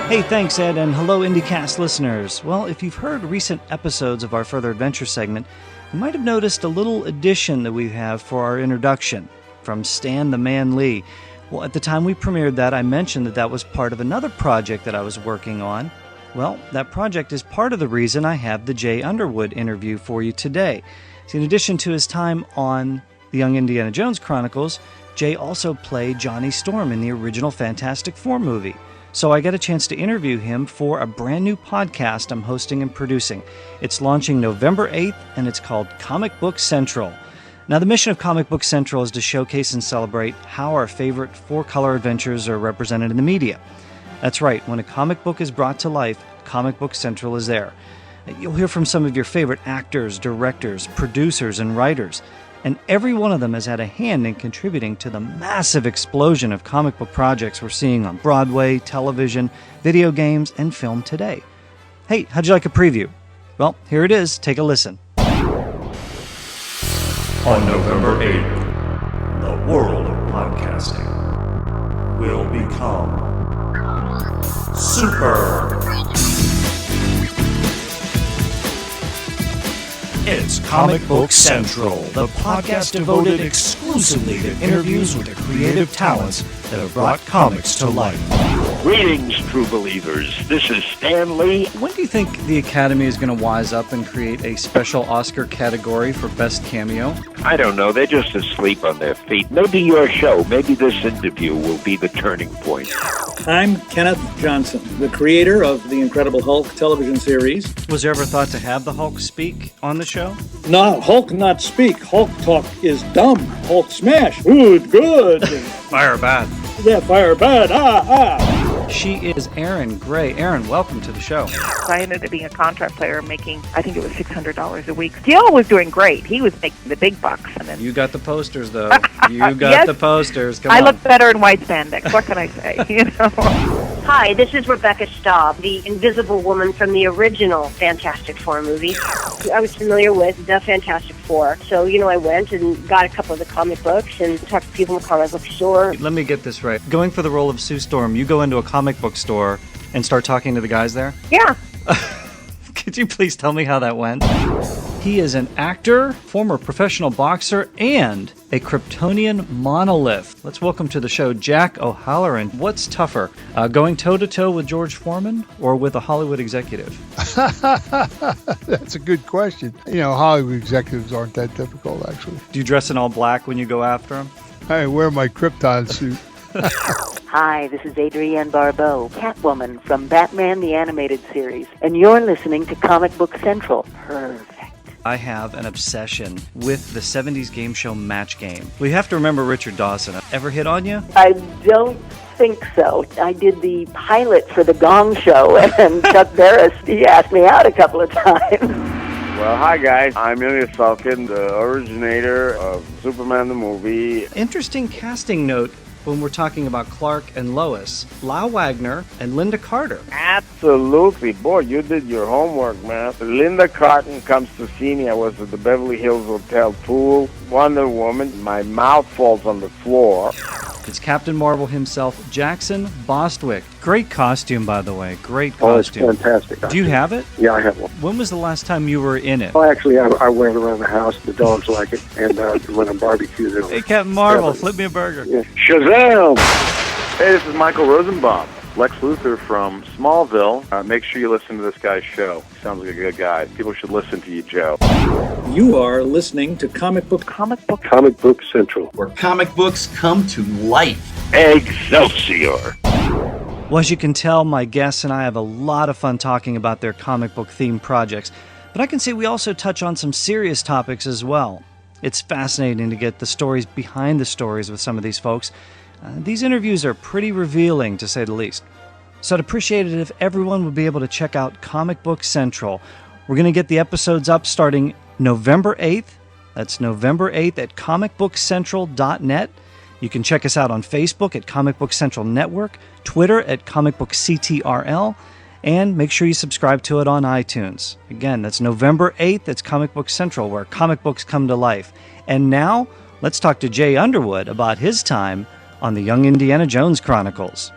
Hey, thanks, Ed, and hello, IndyCast listeners. Well, if you've heard recent episodes of our Further Adventure segment, you might have noticed a little addition that we have for our introduction from Stan the Man Lee. Well, at the time we premiered that, I mentioned that was part of another project that I was working on. Well, that project is part of the reason I have the Jay Underwood interview for you today. See, in addition to his time on the Young Indiana Jones Chronicles, Jay also played Johnny Storm in the original Fantastic Four movie. So I got a chance to interview him for a brand new podcast I'm hosting and producing. It's launching November 8th, and it's called Comic Book Central. Now, the mission of Comic Book Central is to showcase and celebrate how our favorite four-color adventures are represented in the media. That's right, when a comic book is brought to life, Comic Book Central is there. You'll hear from some of your favorite actors, directors, producers, and writers. And every one of them has had a hand in contributing to the massive explosion of comic book projects we're seeing on Broadway, television, video games, and film today. Hey, how'd you like a preview? Well, here it is. Take a listen. On November 8th, the world of podcasting will become super. It's Comic Book Central, the podcast devoted exclusively to interviews with the creative talents that have brought comics to life. Greetings, true believers. This is Stan Lee. When do you think the Academy is going to wise up and create a special Oscar category for Best Cameo? I don't know. They're just asleep on their feet. Maybe your show, maybe this interview will be the turning point. I'm Kenneth Johnson, the creator of the Incredible Hulk television series. Was there ever thought to have the Hulk speak on the show? No, Hulk not speak. Hulk talk is dumb. Hulk smash. Good. Fire bad. Yeah, fire bad. She is Erin Gray. Erin, welcome to the show. I ended up being a contract player making, I think it was $600 a week. Gil was doing great. He was making the big bucks. And then You got the posters, though. You got Yes. the posters. Come on. I look better in white spandex. What can I say? You know. Hi, this is Rebecca Staub, the Invisible Woman from the original Fantastic Four movie. I was familiar with the Fantastic Four, so, I went and got a couple of the comic books and talked to people in the comic book store. Let me get this right. Going for the role of Sue Storm, you go into a comic book store and start talking to the guys there? Yeah. Could you please tell me how that went? He is an actor, former professional boxer, and a Kryptonian monolith. Let's welcome to the show Jack O'Halloran. What's tougher, going toe-to-toe with George Foreman or with a Hollywood executive? That's a good question. Hollywood executives aren't that difficult, actually. Do you dress in all black when you go after him? I wear my Krypton suit. Hi, this is Adrienne Barbeau, Catwoman from Batman the Animated Series, and you're listening to Comic Book Central. Perfect. I have an obsession with the 70s game show Match Game. We have to remember Richard Dawson. Ever hit on you? I don't think so. I did the pilot for The Gong Show, and Chuck Barris, he asked me out a couple of times. Well, hi, guys. I'm Ilya Salkin, the originator of Superman the movie. Interesting casting note when we're talking about Clark and Lois. Lau Wagner and Linda Carter. Absolutely. Boy, you did your homework, man. Linda Carter comes to see me. I was at the Beverly Hills Hotel pool. Wonder Woman. My mouth falls on the floor. It's Captain Marvel himself, Jackson Bostwick. Great costume, by the way. Great costume. Oh, it's fantastic. Do you have it? Yeah, I have one. When was the last time you were in it? Well, actually, I wear it around the house. The dogs like it. And when I'm barbecued, Hey, Captain Marvel, flip me a burger. Yeah. Shazam! Hey, this is Michael Rosenbaum. Lex Luthor from Smallville. Make sure you listen to this guy's show. He sounds like a good guy. People should listen to you, Joe. You are listening to Comic Book Central, where comic books come to life. Excelsior! Well, as you can tell, my guests and I have a lot of fun talking about their comic book themed projects, but I can see we also touch on some serious topics as well. It's fascinating to get the stories behind the stories with some of these folks. These interviews are pretty revealing, to say the least. So I'd appreciate it if everyone would be able to check out Comic Book Central. We're going to get the episodes up starting November 8th. That's November 8th at comicbookcentral.net. You can check us out on Facebook at Comic Book Central Network, Twitter at Comic Book CTRL, and make sure you subscribe to it on iTunes. Again, that's November 8th. It's Comic Book Central, where comic books come to life. And now, let's talk to Jay Underwood about his time on the Young Indiana Jones Chronicles.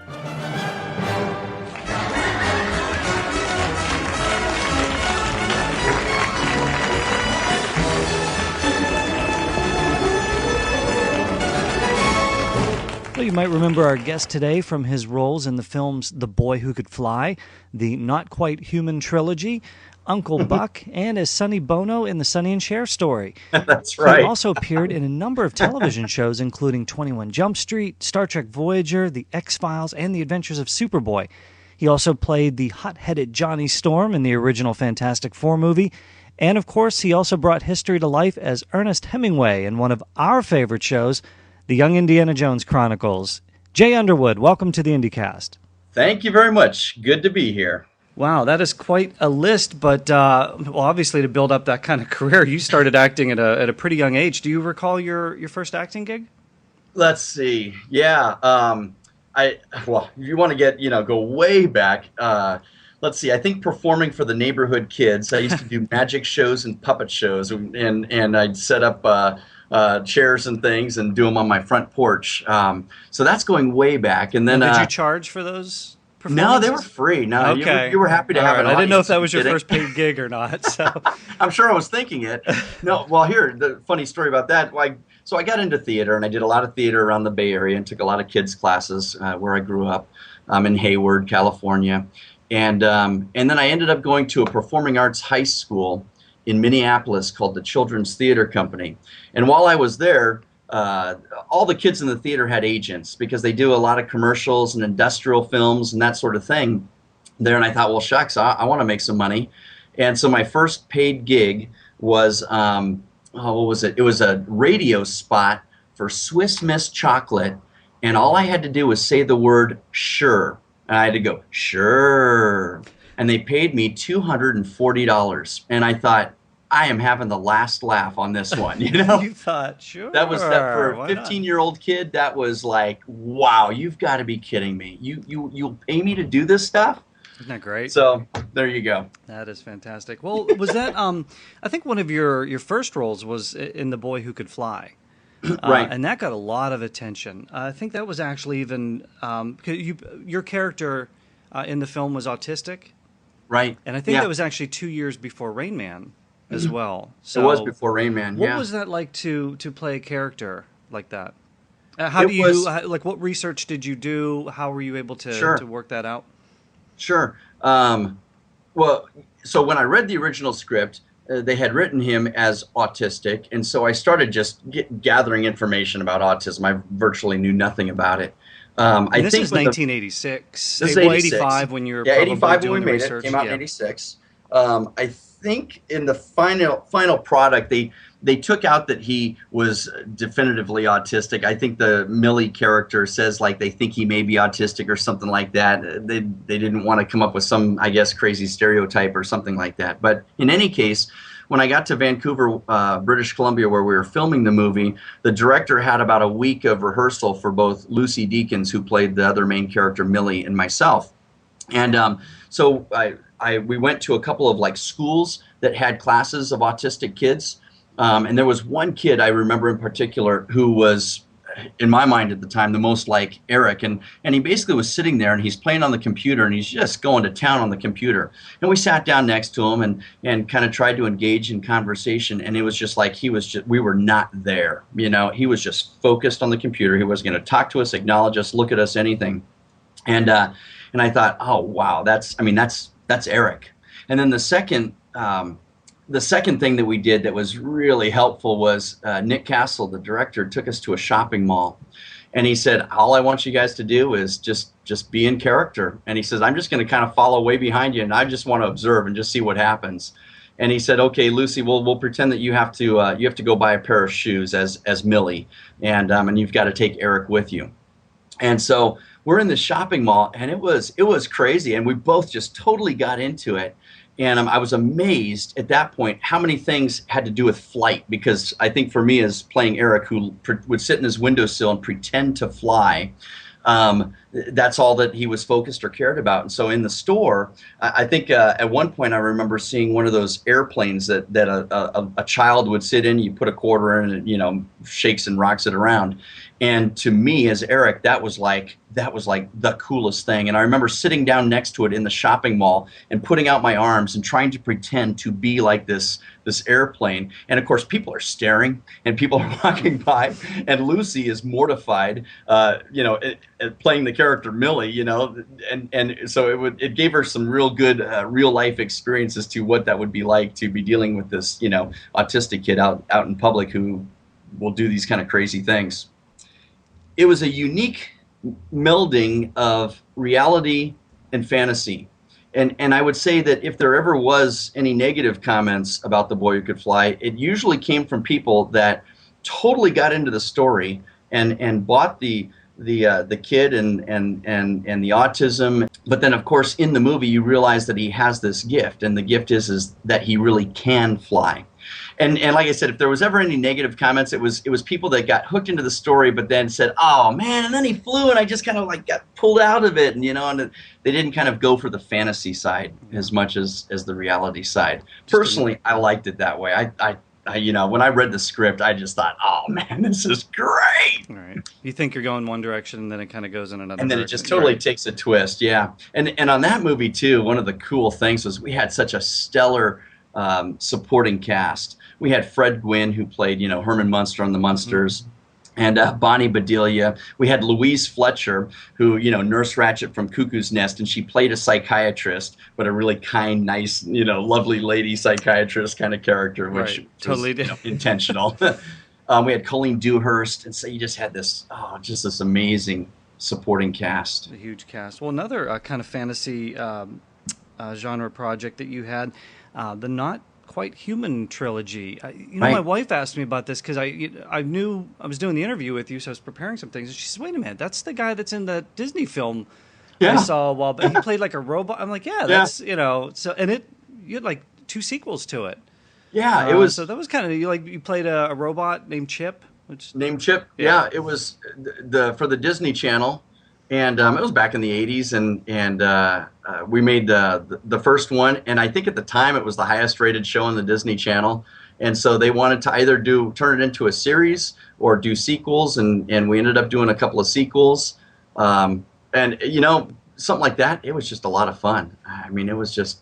Well, you might remember our guest today from his roles in the films The Boy Who Could Fly, the Not Quite Human trilogy, Uncle Buck, and as Sonny Bono in the Sonny and Cher story. That's right. He also appeared in a number of television shows, including 21 Jump Street, Star Trek Voyager, The X-Files, and The Adventures of Superboy. He also played the hot-headed Johnny Storm in the original Fantastic Four movie. And, of course, he also brought history to life as Ernest Hemingway in one of our favorite shows, The Young Indiana Jones Chronicles. Jay Underwood, welcome to the IndyCast. Thank you very much. Good to be here. Wow, that is quite a list, but well, obviously to build up that kind of career, you started acting at a pretty young age. Do you recall your first acting gig? Let's see. Yeah. Well, if you want to get, go way back, let's see. I think performing for the neighborhood kids. I used to do magic shows and puppet shows, and I'd set up chairs and things and do them on my front porch. So that's going way back. And then did you charge for those? No, they were free. No, okay. you were happy to have it. I didn't know if that was your first paid gig or not. So I'm sure I was thinking it. No, well, here, the funny story about that. So I got into theater, and I did a lot of theater around the Bay Area and took a lot of kids' classes where I grew up in Hayward, California. And then I ended up going to a performing arts high school in Minneapolis called the Children's Theater Company. And while I was there, all the kids in the theater had agents because they do a lot of commercials and industrial films and that sort of thing there. And I thought, well, shucks, I want to make some money. And so my first paid gig was, what was it? It was a radio spot for Swiss Miss chocolate. And all I had to do was say the word sure. And I had to go, sure. And they paid me $240. And I thought, I am having the last laugh on this one, You thought, sure. That was that for a 15-year-old kid. That was like, wow, you've got to be kidding me. You'll pay me to do this stuff? Isn't that great? So there you go. That is fantastic. Well, was that I think one of your first roles was in The Boy Who Could Fly. Right. And that got a lot of attention. I think that was actually even your character in the film was autistic. Right. And I think that was actually 2 years before Rain Man as well. So, it was before Rain Man, What was that like to play a character like that? What research did you do? How were you able to work that out? Sure. Well, so when I read the original script, they had written him as autistic, and so I started just gathering information about autism. I virtually knew nothing about it. This was 1986. This is 85 when you were 85 when we made research. It. Came out in 86. I think in the final product, they took out that he was definitively autistic. I think the Millie character says like they think he may be autistic or something like that. They didn't want to come up with some, I guess, crazy stereotype or something like that. But in any case, when I got to Vancouver, British Columbia, where we were filming the movie, the director had about a week of rehearsal for both Lucy Deakins, who played the other main character, Millie, and myself. And so we went to a couple of like schools that had classes of autistic kids. And there was one kid I remember in particular who was, in my mind at the time, the most like Eric. And he basically was sitting there and he's playing on the computer and he's just going to town on the computer. And we sat down next to him and kind of tried to engage in conversation. And it was just like we were not there. He was just focused on the computer. He wasn't going to talk to us, acknowledge us, look at us, anything. And I thought, oh, wow, that's Eric. And then the second thing that we did that was really helpful was Nick Castle, the director, took us to a shopping mall. And he said, all I want you guys to do is just be in character. And he says, I'm just going to kind of follow way behind you, and I just want to observe and just see what happens. And he said, okay, Lucy, we'll pretend that you have to go buy a pair of shoes as Millie, and you've got to take Eric with you. And so we're in the shopping mall, and it was crazy, and we both just totally got into it. And I was amazed at that point how many things had to do with flight, because I think for me as playing Eric, who would sit in his windowsill and pretend to fly, that's all that he was focused or cared about. And so in the store, I think at one point I remember seeing one of those airplanes that a child would sit in. You put a quarter in and it shakes and rocks it around. And to me, as Eric, that was like the coolest thing. And I remember sitting down next to it in the shopping mall and putting out my arms and trying to pretend to be like this airplane. And of course, people are staring and people are walking by, and Lucy is mortified, playing the character Millie, and so it gave her some real good real life experience as to what that would be like to be dealing with this, autistic kid out in public who will do these kind of crazy things. It was a unique melding of reality and fantasy. And I would say that if there ever was any negative comments about The Boy Who Could Fly, it usually came from people that totally got into the story and bought the kid and the autism. But then, of course, in the movie, you realize that he has this gift, and the gift is that he really can fly. And like I said, if there was ever any negative comments, it was people that got hooked into the story, but then said, "Oh man!" And then he flew, and I just kind of like got pulled out of it, and and they didn't kind of go for the fantasy side as much as the reality side. Personally, I liked it that way. I when I read the script, I just thought, "Oh man, this is great!" Right. You think you're going one direction, and then it kind of goes in another. And then direction. It just totally takes a twist, yeah. And on that movie too, one of the cool things was we had such a stellar supporting cast. We had Fred Gwynn, who played, Herman Munster on the Munsters, and Bonnie Bedelia. We had Louise Fletcher, who, Nurse Ratched from Cuckoo's Nest, and she played a psychiatrist, but a really kind, nice, lovely lady psychiatrist kind of character, which right. Totally was, intentional. We had Colleen Dewhurst, and so you just had this amazing supporting cast. A huge cast. Well, another kind of fantasy genre project that you had, the Not Quite Human trilogy. Right. My wife asked me about this because I knew I was doing the interview with you, so I was preparing some things. And she said, "Wait a minute, that's the guy that's in the Disney film I saw a while back. He played like a robot." I'm like, "Yeah, that's So and you had like 2 sequels to it. Yeah, it was. So that was kind of you played a robot named Chip. Named Chip. Yeah, it was for the Disney Channel. And it was back in the 80s, and we made the first one, and I think at the time it was the highest rated show on the Disney Channel, and so they wanted to either turn it into a series or do sequels, and we ended up doing a couple of sequels, and something like that. It was just a lot of fun. I mean, it was just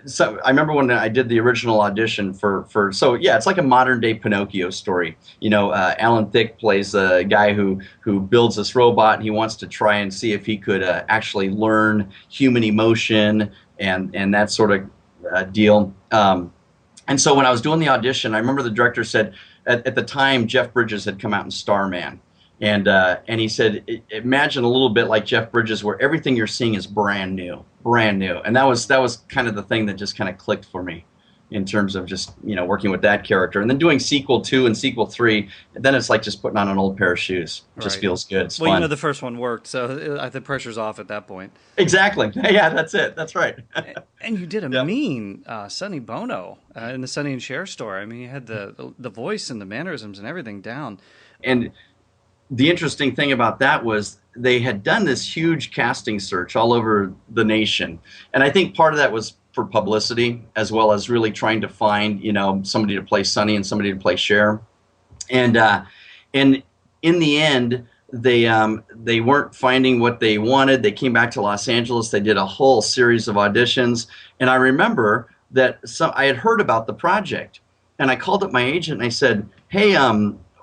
So I remember when I did the original audition it's like a modern day Pinocchio story. Alan Thicke plays a guy who builds this robot, and he wants to try and see if he could actually learn human emotion and that sort of deal. And so when I was doing the audition, I remember the director said, at the time Jeff Bridges had come out in Starman. And he said, imagine a little bit like Jeff Bridges, where everything you're seeing is brand new. And that was kind of the thing that just kind of clicked for me in terms of just, working with that character. And then doing sequel 2 and sequel 3, then it's like just putting on an old pair of shoes. It just feels good. It's fun. The first one worked, so the pressure's off at that point. Exactly. Yeah, that's it. That's right. And you did a mean Sonny Bono in the Sonny and Cher story. I mean, you had the voice and the mannerisms and everything down. And the interesting thing about that was they had done this huge casting search all over the nation. And I think part of that was for publicity, as well as really trying to find, somebody to play Sonny and somebody to play Cher. And in the end, they weren't finding what they wanted. They came back to Los Angeles. They did a whole series of auditions. And I remember that I had heard about the project. And I called up my agent and I said, "Hey,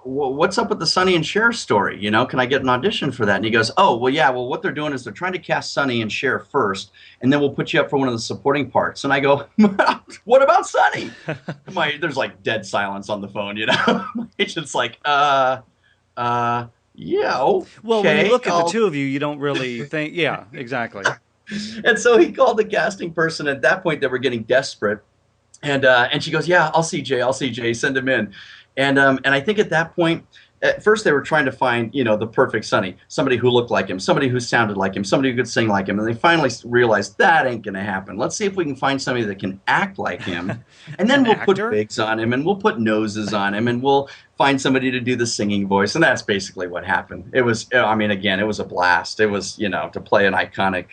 what's up with the Sonny and Cher story? Can I get an audition for that?" And he goes, "Oh, well, yeah. Well, what they're doing is they're trying to cast Sonny and Cher first, and then we'll put you up for one of the supporting parts." And I go, "What about Sonny?" There's like dead silence on the phone. My agent's like, yeah, okay. Well, when you look at the two of you, you don't really think, yeah, exactly. And so he called the casting person. At that point, they were getting desperate, and she goes, "Yeah, I'll see Jay. Send him in." And I think at that point, at first they were trying to find, the perfect Sonny, somebody who looked like him, somebody who sounded like him, somebody who could sing like him. And they finally realized that ain't going to happen. Let's see if we can find somebody that can act like him. And then we'll put wigs on him, and we'll put noses on him, and we'll find somebody to do the singing voice. And that's basically what happened. It was, again, it was a blast. It was, to play an iconic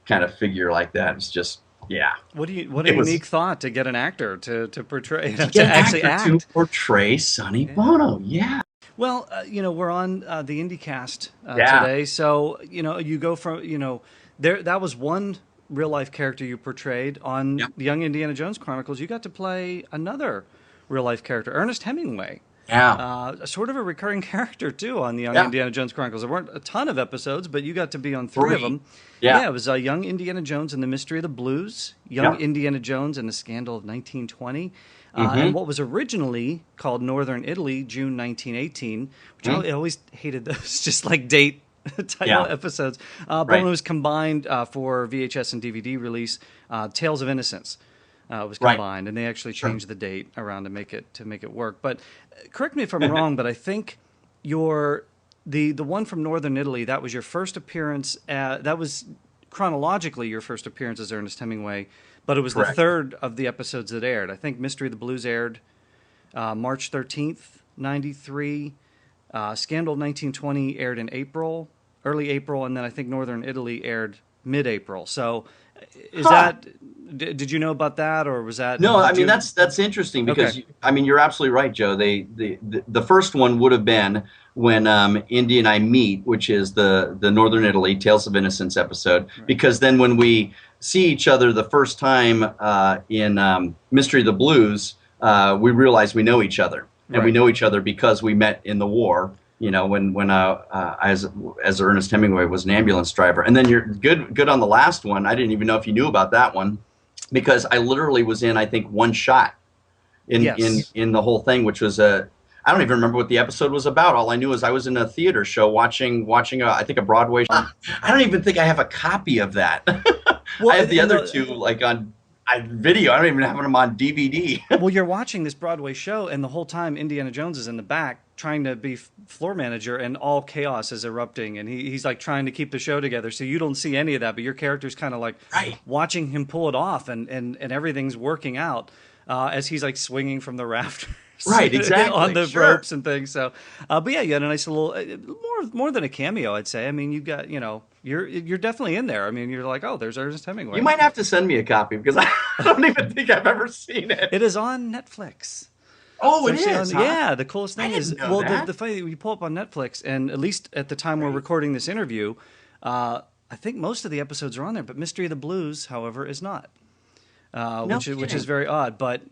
kind of figure like that. It's just, yeah. What a unique thought to get an actor to portray, to actually act. To portray Sonny Bono, yeah. Well, we're on the IndyCast Yeah. today, so you go from there. That was one real life character you portrayed on Yep. the Young Indiana Jones Chronicles. You got to play another real life character, Ernest Hemingway. Yeah. Sort of a recurring character too on the Young Yeah. Indiana Jones Chronicles. There weren't a ton of episodes, but you got to be on three of them. Yeah. It was Young Indiana Jones and the Mystery of the Blues, Young Yeah. Indiana Jones and the Scandal of 1920, Mm-hmm. and what was originally called Northern Italy, June 1918, which I always hated those, just like date title Yeah. episodes. But Right. when it was combined for VHS and DVD release, Tales of Innocence was Right. combined, and they actually changed the date around to make it work. But correct me if I'm wrong, but I think the one from Northern Italy, that was your first appearance. That was chronologically your first appearance as Ernest Hemingway, but it was Correct. the third of the episodes that aired. I think Mystery of the Blues aired March 13th, 93. Scandal 1920 aired in early April, and then I think Northern Italy aired mid-April. So is that... Did you know about that, or was that... No, I did mean you- that's interesting because Okay. you're absolutely right, Joe. The first one would have been when Indy and I meet, which is the Northern Italy Tales of Innocence episode, because then when we see each other the first time in Mystery of the Blues, we realize we know each other, and we Right. know each other because we met in the war. When as Ernest Hemingway was an ambulance driver, and then you're good on the last one. I didn't even know if you knew about that one, because I literally was in, I think, one shot in the whole thing, which was I don't even remember what the episode was about. All I knew is I was in a theater show watching I think a Broadway show. I don't even think I have a copy of that. Well, I have the and other two like on video. I don't even have them on DVD. Well, you're watching this Broadway show, and the whole time Indiana Jones is in the back trying to be floor manager, and all chaos is erupting, and he's like trying to keep the show together. So you don't see any of that, but your character's kind of like watching him pull it off, and everything's working out as he's like swinging from the rafters. Right, exactly. on the Sure. ropes and things. So, but yeah, you had a nice little, more than a cameo, I'd say. I mean, you've got, you're definitely in there. I mean, you're like, oh, there's Ernest Hemingway. You might have to send me a copy because I don't even think I've ever seen it. It is on Netflix. Oh, it It's actually is. on- Huh? Yeah, the coolest thing is, didn't know that. the funny you pull up on Netflix, and at least at the time we're recording this interview, I think most of the episodes are on there, but Mystery of the Blues, however, is not, which is kidding. very odd. But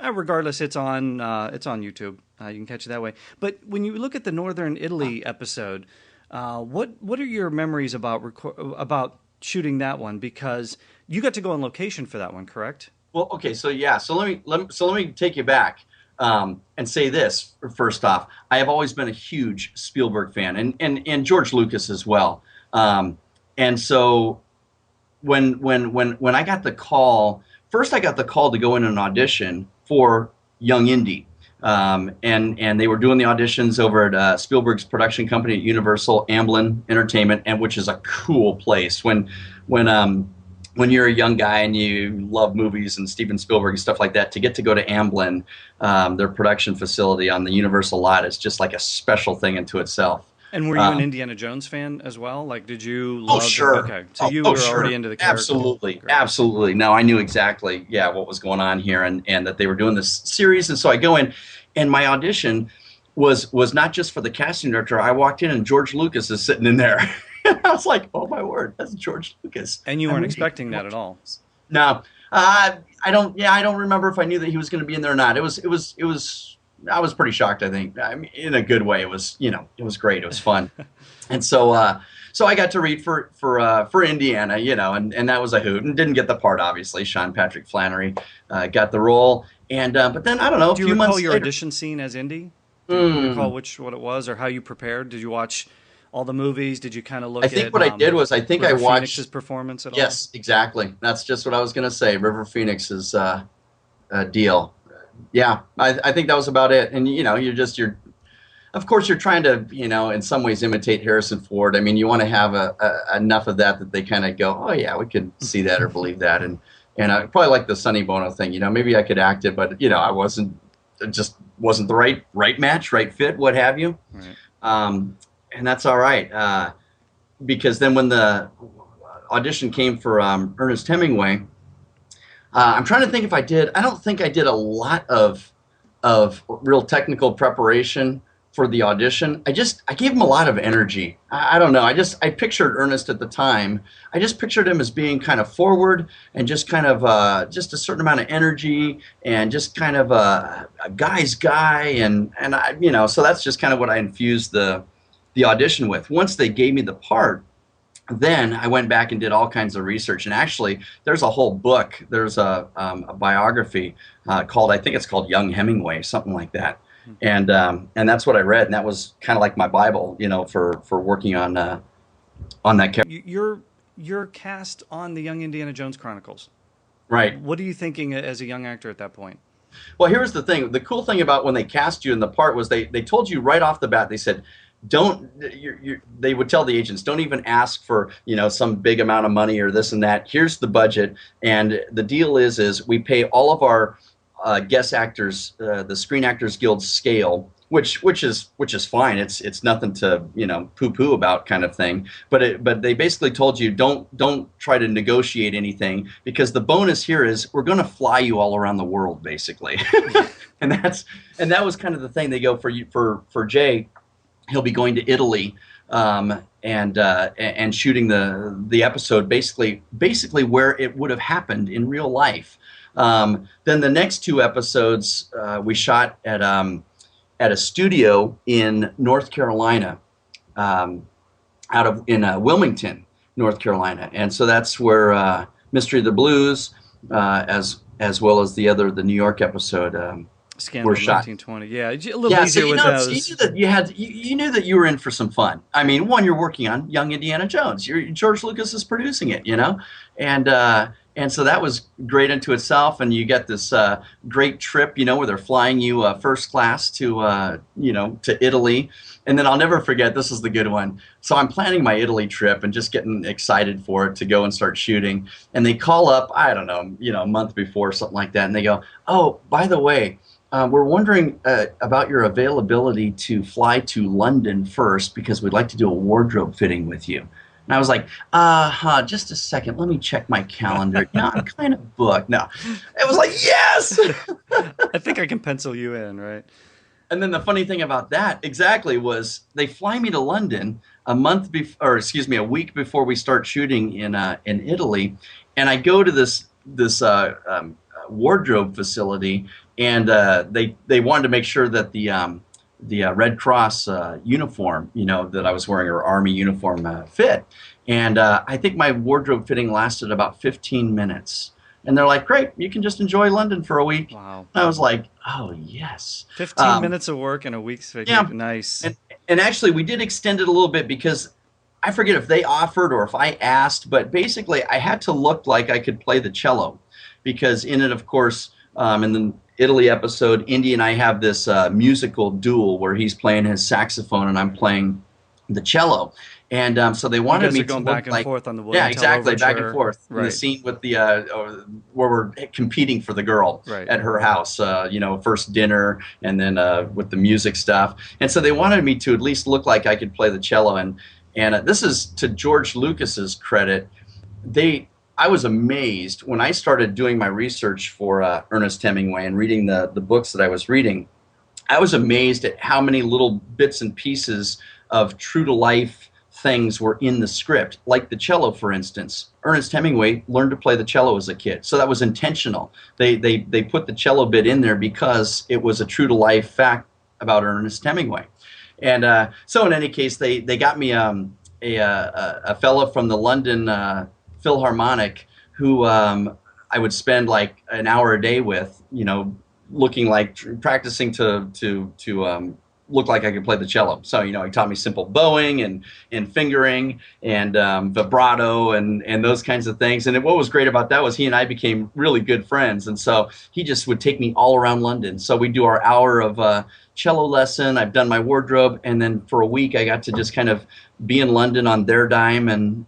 regardless, it's on YouTube. You can catch it that way. But when you look at the Northern Italy episode, what are your memories about shooting that one? Because you got to go on location for that one, correct? Well, okay, so yeah, so let me take you back and say this first off. I have always been a huge Spielberg fan, and George Lucas as well. And so when I got the call, first I got the call to go in an audition for Young Indy. And they were doing the auditions over at Spielberg's production company at Universal Amblin Entertainment, and which is a cool place when you're a young guy and you love movies and Steven Spielberg and stuff like that. To get to go to Amblin, their production facility on the Universal lot, is just like a special thing into itself. And were you an Indiana Jones fan as well? Like, did you love... Oh, sure. Okay, so you were already into the character. Absolutely. Great. Absolutely. No, I knew exactly, what was going on here, and that they were doing this series. And so I go in, and my audition was not just for the casting director. I walked in, and George Lucas is sitting in there. And I was like, oh, my word, that's George Lucas. And you weren't expecting that at all. No. I don't remember if I knew that he was going to be in there or not. It was I was pretty shocked, I think. I mean, in a good way. It was, it was great. It was fun. And so I got to read for Indiana, and that was a hoot, and didn't get the part, obviously. Sean Patrick Flannery got the role. And but then, I don't know, Do a you few recall months your later, audition scene as Indy? Do you recall what it was, or how you prepared? Did you watch all the movies? Did you kind of look I at... think what I did was, I think I River watched... Phoenix's performance at all? Yes, exactly. That's just what I was going to say. River Phoenix's deal. Yeah, I think that was about it. And, you're of course, you're trying to, in some ways imitate Harrison Ford. I mean, you want to have enough of that they kind of go, oh, yeah, we could see that or believe that. And I probably like the Sonny Bono thing. Maybe I could act it, but, I wasn't the right match, right fit, what have you. Right. And that's all right. Because then when the audition came for Ernest Hemingway, I'm trying to think if I did. I don't think I did a lot of real technical preparation for the audition, I gave him a lot of energy. I don't know. I pictured Ernest at the time. I just pictured him as being kind of forward and just kind of just a certain amount of energy and just kind of a guy's guy. And I, so that's just kind of what I infused the audition with. Once they gave me the part, then I went back and did all kinds of research. And actually, there's a whole book. There's a biography I think it's called Young Hemingway, something like that. And that's what I read, and that was kind of like my Bible, for working on that character. You're cast on the Young Indiana Jones Chronicles, right? What are you thinking as a young actor at that point? Well, here's the thing. The cool thing about when they cast you in the part was they told you right off the bat. They said, they would tell the agents, don't even ask for some big amount of money or this and that. Here's the budget, and the deal is we pay all of our guest actors, the Screen Actors Guild scale, which is fine. It's nothing to poo-poo about, kind of thing. But they basically told you don't try to negotiate anything, because the bonus here is we're going to fly you all around the world, basically. and that was kind of the thing. They go for Jay, he'll be going to Italy and shooting the episode basically where it would have happened in real life. Then the next 2 episodes we shot at a studio in North Carolina, in Wilmington, North Carolina, and so that's where Mystery of the Blues, as well as the New York episode. Scandal were shot. 1920. Yeah, a little easier with those. You knew that you were in for some fun. I mean, one, you're working on Young Indiana Jones. George Lucas is producing it, and so that was great into itself. And you get this great trip, where they're flying you first class to Italy. And then I'll never forget, this is the good one. So I'm planning my Italy trip and just getting excited for it to go and start shooting. And they call up, I don't know, a month before, something like that. And they go, oh, by the way, we're wondering about your availability to fly to London first, because we'd like to do a wardrobe fitting with you. And I was like, just a second, let me check my calendar. I'm kind of booked. No, it was like, yes! I think I can pencil you in, right? And then the funny thing about that exactly was they fly me to London a week before we start shooting in Italy, and I go to this wardrobe facility, and they wanted to make sure that the Red Cross uniform, that I was wearing, or Army uniform, fit. And I think my wardrobe fitting lasted about 15 minutes. And they're like, great, you can just enjoy London for a week. Wow. And I was like, oh, yes. 15 minutes of work in a week's fitting. Yeah. Nice. And actually, we did extend it a little bit, because I forget if they offered or if I asked, but basically I had to look like I could play the cello, because in it, of course, in the Italy episode, Indy and I have this musical duel where he's playing his saxophone and I'm playing the cello. And so they wanted me to look back and like, forth on the William yeah, exactly, Tell back and forth. Right. In the scene with the where we're competing for the girl at her house, first dinner, and then with the music stuff. And so they wanted me to at least look like I could play the cello. And this is to George Lucas's credit. I was amazed when I started doing my research for Ernest Hemingway and reading the books that I was reading. I was amazed at how many little bits and pieces of true-to-life things were in the script, like the cello, for instance. Ernest Hemingway learned to play the cello as a kid, so that was intentional. They put the cello bit in there because it was a true-to-life fact about Ernest Hemingway. And so in any case, they got me a fellow from the London Philharmonic who I would spend like an hour a day with, looking like practicing to look like I could play the cello. So, he taught me simple bowing and fingering and vibrato and those kinds of things. And what was great about that was he and I became really good friends. And so he just would take me all around London. So we do our hour of cello lesson. I've done my wardrobe. And then for a week, I got to just kind of be in London on their dime and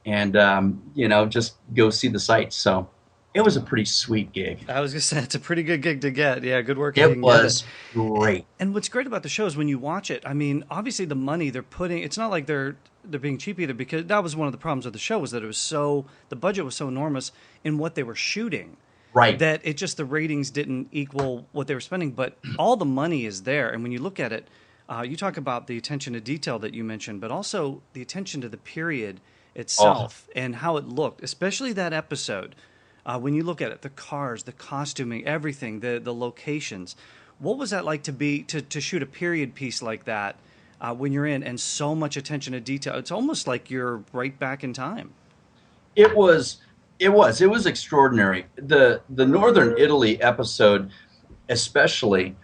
just go see the sights. So it was a pretty sweet gig. I was going to say, it's a pretty good gig to get. Yeah, good work. It was great. And what's great about the show is when you watch it, I mean, obviously the money they're putting, it's not like they're being cheap either, because that was one of the problems with the show, was that the budget was so enormous in what they were shooting. Right. That the ratings didn't equal what they were spending, but all the money is there. And when you look at it, You talk about the attention to detail that you mentioned, but also the attention to the period itself and how it looked, especially that episode. When you look at it, the cars, the costuming, everything, the locations. What was that like to shoot a period piece like that when you're in, and so much attention to detail? It's almost like you're right back in time. It was extraordinary. The Northern Italy episode, especially,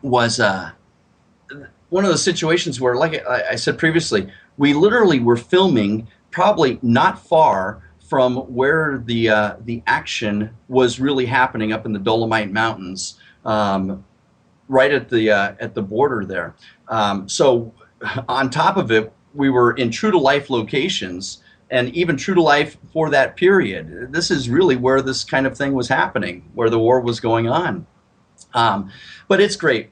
was one of those situations where, like I said previously, we literally were filming probably not far from where the action was really happening up in the Dolomite Mountains, right at the border there. So on top of it, we were in true to life locations, and even true to life for that period. This is really where this kind of thing was happening, where the war was going on. But it's great.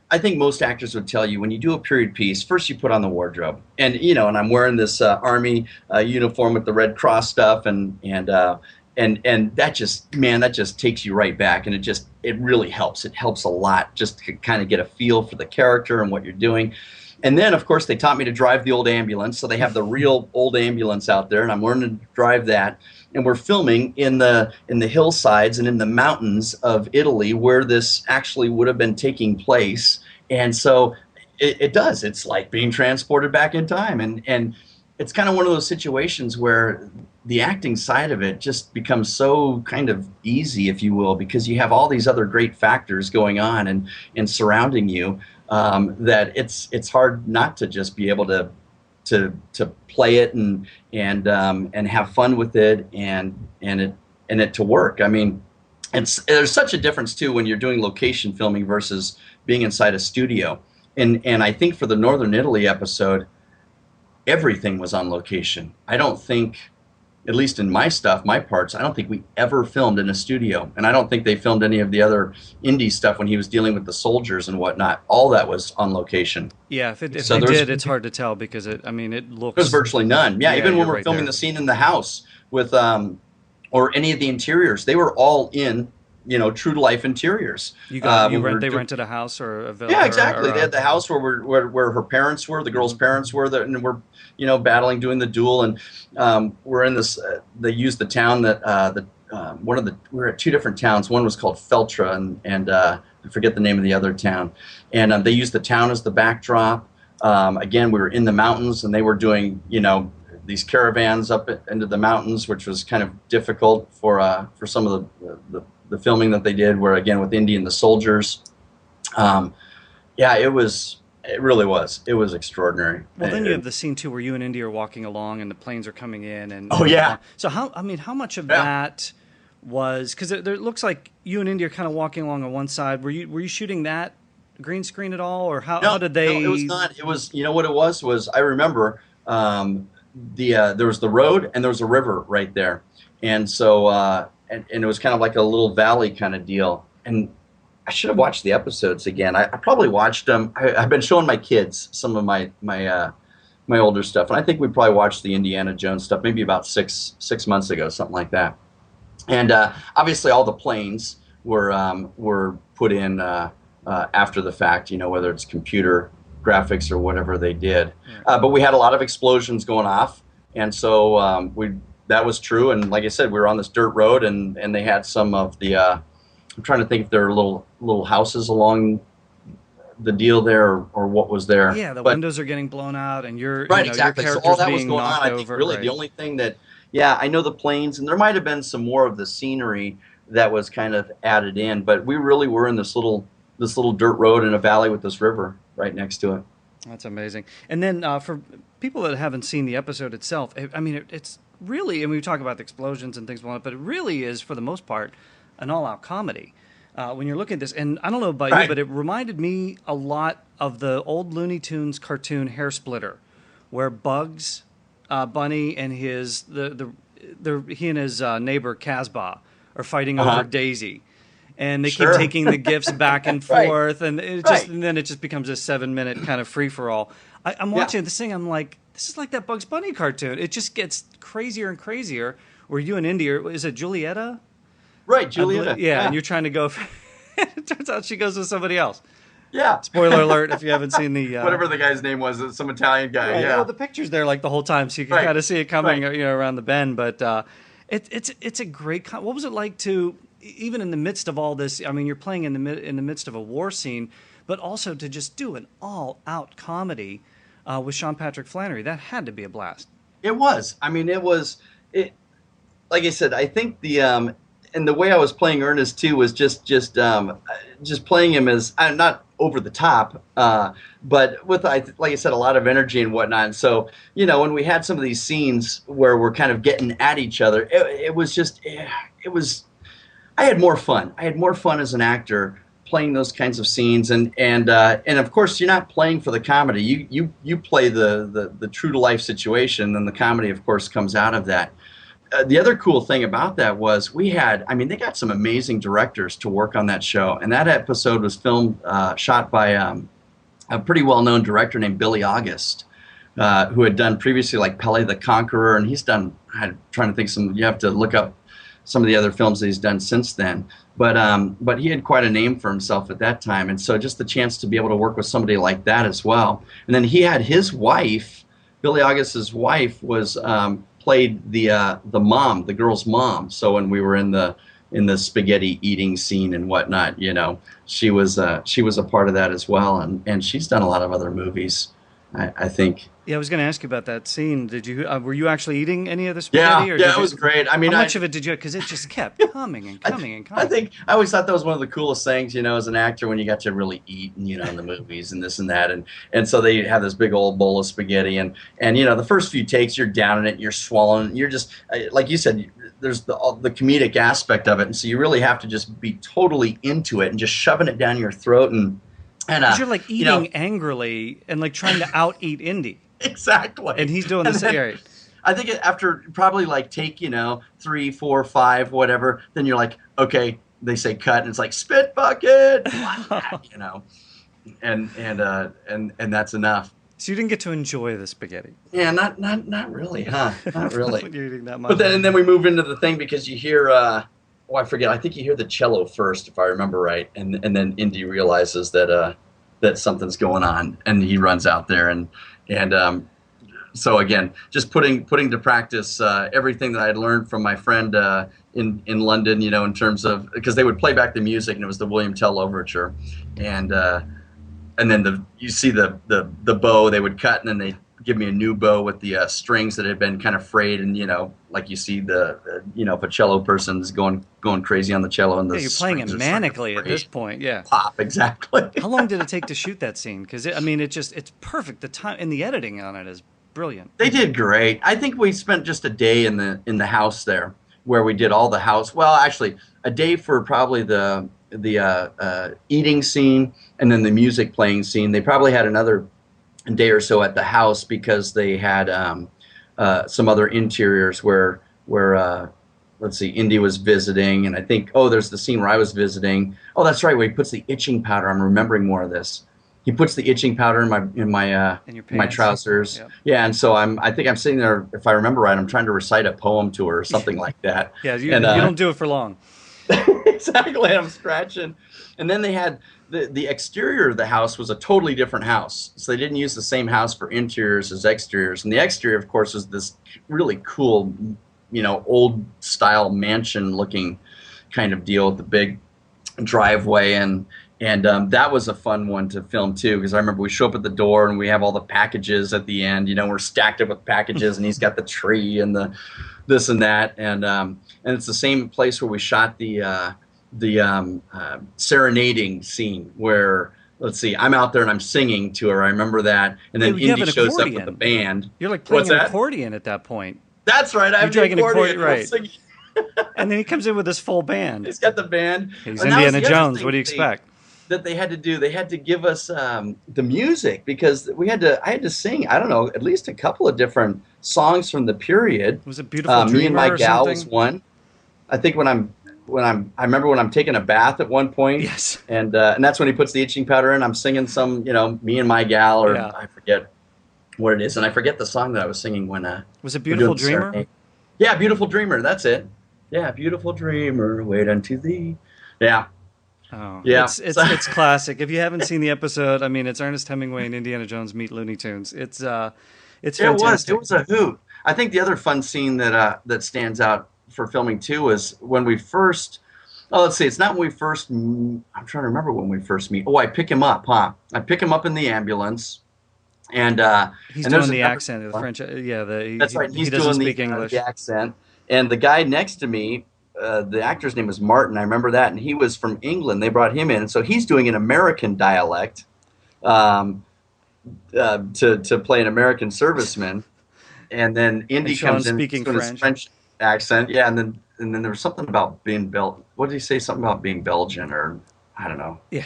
I think most actors would tell you, when you do a period piece, first you put on the wardrobe, and and I'm wearing this army uniform with the Red Cross stuff, and that just takes you right back, and it really helps. It helps a lot just to kind of get a feel for the character and what you're doing. And then, of course, they taught me to drive the old ambulance, so they have the real old ambulance out there, and I'm learning to drive that. And we're filming in the hillsides and in the mountains of Italy where this actually would have been taking place. And so it does. It's like being transported back in time. And it's kind of one of those situations where the acting side of it just becomes so kind of easy, if you will, because you have all these other great factors going on and surrounding you, that it's hard not to just be able to play it and have fun with it and it to work. I mean, there's such a difference too when you're doing location filming versus being inside a studio. And I think for the Northern Italy episode, everything was on location. I don't think, at least in my parts, I don't think we ever filmed in a studio. And I don't think they filmed any of the other Indy stuff when he was dealing with the soldiers and whatnot. All that was on location. Yeah, if they did, it's hard to tell because it looks... There's virtually none. Yeah, even when we're filming the scene in the house with, or any of the interiors, they were all in, true to life interiors. They rented a house or a villa? Yeah, exactly. They had the house where her parents were, the girl's parents were, and we're, battling, doing the duel, and we're in this. They used the town that we were at two different towns. One was called Feltra, and I forget the name of the other town. And they used the town as the backdrop. Again, we were in the mountains, and they were doing, these caravans up into the mountains, which was kind of difficult for some of the filming that they did, where again with Indy and the soldiers. It really was. It was extraordinary. Well, then you have the scene too where you and Indy are walking along and the planes are coming in, and So how much of that was, because it looks like you and Indy are kind of walking along on one side. Were you shooting that green screen at all, or how did they? No, it was not. It was, what it was I remember there was the road and there was a river right there, and so and it was kind of like a little valley kind of deal. And I should have watched the episodes again. I probably watched them. I've been showing my kids some of my older stuff, and I think we probably watched the Indiana Jones stuff maybe about six months ago, something like that. And obviously, all the planes were put in after the fact. Whether it's computer graphics or whatever they did. But we had a lot of explosions going off, and so that was true. And like I said, we were on this dirt road, and they had some of the. I'm trying to think if there are little houses along the deal there, or what was there. Yeah, windows are getting blown out, and exactly. Your so all that was being going on. I think over, really the only thing that, I know the planes, and there might have been some more of the scenery that was kind of added in, but we really were in this little dirt road in a valley with this river right next to it. That's amazing. And then for people that haven't seen the episode itself, I mean, it's really, and we talk about the explosions and things, but it really is, for the most part, an all-out comedy. When you're looking at this, and I don't know about you, but it reminded me a lot of the old Looney Tunes cartoon Hair Splitter, where Bugs Bunny and he and his neighbor Casbah are fighting over Daisy, and they keep taking the gifts back and forth, and and then it just becomes a 7-minute kind of free for all. I'm watching this thing. I'm like, this is like that Bugs Bunny cartoon. It just gets crazier and crazier. Where you and Indy is it Julieta? Right, Julieta. And you're trying to go. It turns out she goes with somebody else. Yeah. Spoiler alert if you haven't seen the whatever the guy's name was, some Italian guy. Right. Yeah. Well, the picture's there like the whole time, so you can kind of see it coming, around the bend. But it's a great. What was it like to, even in the midst of all this? I mean, you're playing in the midst of a war scene, but also to just do an all-out comedy with Sean Patrick Flanery. That had to be a blast. It was. I mean, it was. Like I said, I think and the way I was playing Ernest too was just playing him as not over the top, but with like I said, a lot of energy and whatnot. And so when we had some of these scenes where we're kind of getting at each other, it was. I had more fun. I had more fun as an actor playing those kinds of scenes, and of course you're not playing for the comedy. You play the true to life situation, and the comedy of course comes out of that. The other cool thing about that was they got some amazing directors to work on that show, and that episode was shot by a pretty well-known director named Billy August, who had done previously like Pele the Conqueror, and he's done. I'm trying to think you have to look up some of the other films that he's done since then. But he had quite a name for himself at that time, and so just the chance to be able to work with somebody like that as well. And then he had his wife, Billy August's wife, was played the mom, the girl's mom. So when we were in the spaghetti eating scene and whatnot, she was a part of that as well, and she's done a lot of other movies, I think. Yeah, I was going to ask you about that scene. Did you were you actually eating any of the spaghetti? Yeah, it was great. I mean, how much of it did you? Because it just kept coming and coming and coming. I think I always thought that was one of the coolest things, as an actor, when you got to really eat, in the movies and this and that, and so they have this big old bowl of spaghetti, and the first few takes you're down in it, you're swallowing, you're just like you said, there's the comedic aspect of it, and so you really have to just be totally into it and just shoving it down your throat and. Because you're like eating angrily and like trying to out-eat Indy. Exactly. And he's doing the same. I think after probably like take, 3, 4, 5, whatever, then you're like, okay, they say cut, and it's like spit bucket, and that's enough. So you didn't get to enjoy the spaghetti. Yeah, not really, huh? Not really. When you're eating that much. But then we move into the thing because you hear. I forget. I think you hear the cello first, if I remember right, and then Indy realizes that something's going on, and he runs out there, and so again, just putting to practice everything that I had learned from my friend in London, in terms of, because they would play back the music, and it was the William Tell Overture, and then you see the bow they would cut, and then they give me a new bow with the strings that had been kind of frayed, and like you see if a cello person's going crazy on the cello, and you're playing it manically at this point. Yeah, pop, exactly. How long did it take to shoot that scene? Because it's perfect. The time and the editing on it is brilliant. They did great. I think we spent just a day in the house there, where we did all the house. Well, actually, a day for probably the eating scene, and then the music playing scene. They probably had another day or so at the house, because they had some other interiors where let's see, Indy was visiting, and I think there's the scene where I was visiting. Oh, that's right, where he puts the itching powder. I'm remembering more of this. He puts the itching powder in my trousers. Yep. Yeah, and so I think I'm sitting there, if I remember right, I'm trying to recite a poem to her or something like that. Yeah, you don't do it for long. Exactly, I'm scratching. And then they had the exterior of the house was a totally different house. So they didn't use the same house for interiors as exteriors. And the exterior, of course, was this really cool, old style mansion looking kind of deal with the big driveway. And that was a fun one to film too, because I remember we show up at the door and we have all the packages at the end. We're stacked up with packages, and he's got the tree and the this and that. And it's the same place where we shot the serenading scene, where, let's see, I'm out there and I'm singing to her. I remember that. And then Indy shows up with the band. You're like playing an accordion at that point. That's right. I'm playing an accordion, right? And then he comes in with his full band. He's got the band. He's Indiana Jones. What do you expect? That they had to do. They had to give us the music, because I had to sing, I don't know, at least a couple of different songs from the period. Was it Beautiful Dreamer? Me and My or Gal something? was one. I think I remember when I'm taking a bath at one point. Yes. And that's when he puts the itching powder in. I'm singing some, Me and My Gal, or I forget what it is, and I forget the song that I was singing when. Was it Beautiful Dreamer? Yeah, Beautiful Dreamer. That's it. Yeah, Beautiful Dreamer, wait unto thee. Yeah. Oh, Yeah. it's classic. If you haven't seen the episode, I mean, it's Ernest Hemingway and Indiana Jones meet Looney Tunes. It's fantastic. It was a hoot. I think the other fun scene that stands out for filming too was when we first. Oh, let's see. It's not when we first. I'm trying to remember when we first meet. Oh, I pick him up, huh? I pick him up in the ambulance, and he's and doing the accent of the French. Yeah, that's right. He He's doesn't doing speak English. The accent, and the guy next to me. The actor's name is Martin. I remember that, and he was from England. They brought him in, and so he's doing an American dialect to play an American serviceman, and then Indy comes in speaking doing his French accent. Yeah, and then there was something about being What did he say? Something about being Belgian, or I don't know. Yeah,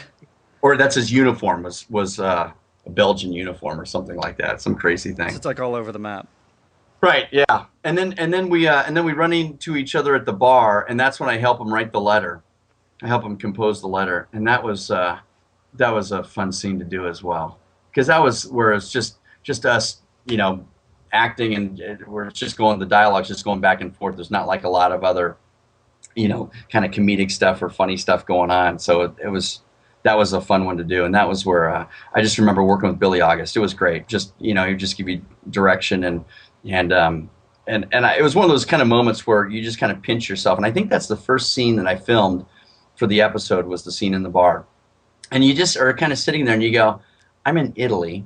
or that's his uniform was a Belgian uniform or something like that. Some crazy thing. It's like all over the map. Right, yeah, and then we run into each other at the bar, and that's when I help him write the letter. I help him compose the letter, and that was a fun scene to do as well, because that was where it's just us, acting, and we're just the dialogue's just going back and forth. There's not like a lot of other, kind of comedic stuff or funny stuff going on. So that was a fun one to do, and that was where I just remember working with Billy August. It was great. Just he just give you direction and it was one of those kind of moments where you just kind of pinch yourself. And I think that's the first scene that I filmed for the episode, was the scene in the bar. And you just are kind of sitting there and you go, I'm in Italy.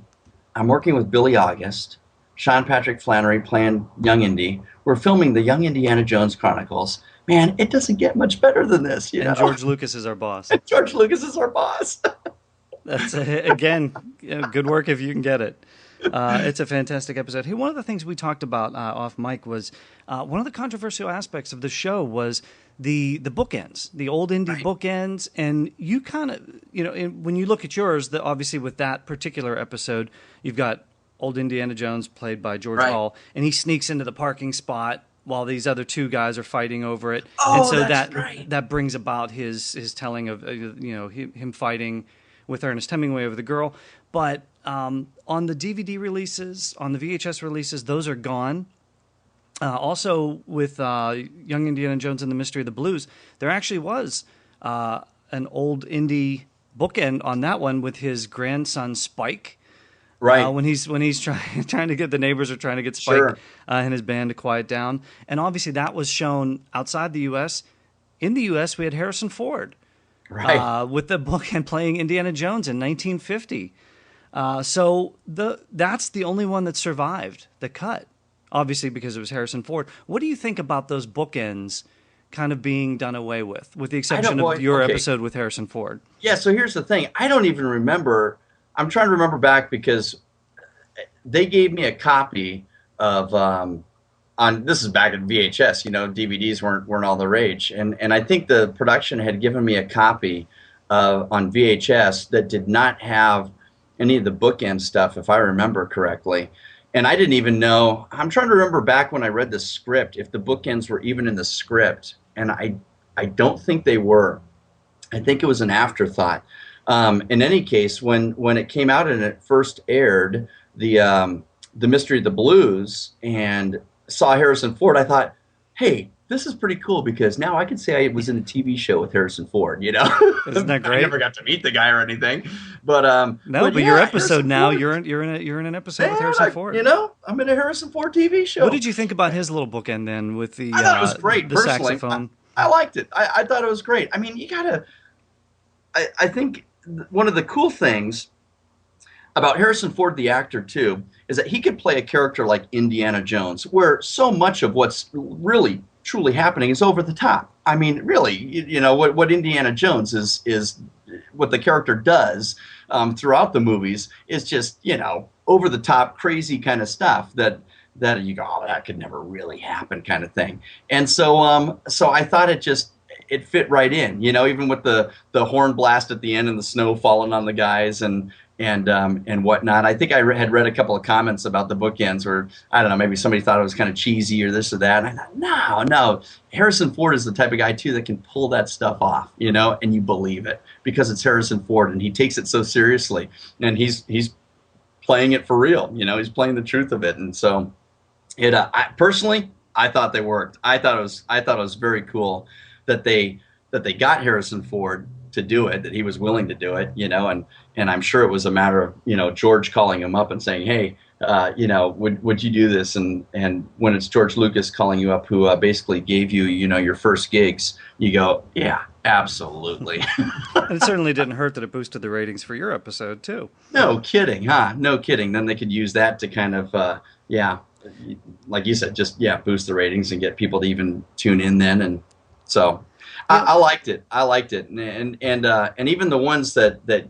I'm working with Billy August, Sean Patrick Flannery playing Young Indy. We're filming the Young Indiana Jones Chronicles. Man, it doesn't get much better than this. And George Lucas is our boss. George Lucas is our boss. That's, again, good work if you can get it. It's a fantastic episode. Hey, one of the things we talked about off mic was one of the controversial aspects of the show was the bookends, the old Indy bookends. And you kind of, when you look at yours, obviously with that particular episode, you've got old Indiana Jones played by George Hall, and he sneaks into the parking spot while these other two guys are fighting over it. Oh, and so that's right. That brings about his telling of him fighting with Ernest Hemingway over the girl. But on the DVD releases, on the VHS releases, those are gone. Also, with Young Indiana Jones and the Mystery of the Blues, there actually was an old Indy bookend on that one with his grandson Spike. Right. When he's trying to get, the neighbors are trying to get Spike and his band to quiet down. And obviously that was shown outside the U.S. In the U.S., we had Harrison Ford. Right. With the bookend playing Indiana Jones in 1950. So that's the only one that survived the cut, obviously because it was Harrison Ford. What do you think about those bookends kind of being done away with the exception of your episode with Harrison Ford? Yeah, so here's the thing. I don't even remember. I'm trying to remember back because they gave me a copy of this is back at VHS. DVDs weren't all the rage, and I think the production had given me a copy on VHS that did not have any of the bookend stuff, if I remember correctly. And I didn't even know. I'm trying to remember back when I read the script if the bookends were even in the script, and I don't think they were. I think it was an afterthought. In any case, when it came out and it first aired, the Mystery of the Blues, and saw Harrison Ford, I thought, hey, this is pretty cool because now I can say I was in a TV show with Harrison Ford. Isn't that great? I never got to meet the guy or anything, but your episode now you're in an episode with Harrison Ford. I'm in a Harrison Ford TV show. What did you think about his little bookend then with the? I thought it was great. The personally, saxophone. I liked it. I thought it was great. I mean, you gotta. I think one of the cool things about Harrison Ford, the actor, too, is that he could play a character like Indiana Jones, where so much of what's really truly happening is over the top. I mean, really, what Indiana Jones is what the character does throughout the movies is just, over the top, crazy kind of stuff that you go, oh, that could never really happen kind of thing. And so I thought it fit right in, even with the horn blast at the end and the snow falling on the guys and whatnot. I think I had read a couple of comments about the bookends where, I don't know, maybe somebody thought it was kind of cheesy or this or that. And I thought, no. Harrison Ford is the type of guy, too, that can pull that stuff off, and you believe it because it's Harrison Ford and he takes it so seriously. And he's playing it for real. He's playing the truth of it. And so personally, I thought they worked. I thought it was very cool that they got Harrison Ford to do it, that he was willing to do it, and I'm sure it was a matter of, George calling him up and saying, hey, would you do this? And when it's George Lucas calling you up, who basically gave you, your first gigs, you go, yeah, absolutely. And it certainly didn't hurt that it boosted the ratings for your episode too. No kidding, huh? No kidding. Then they could use that to kind of, like you said, just boost the ratings and get people to even tune in then. And so I liked it. And even the ones that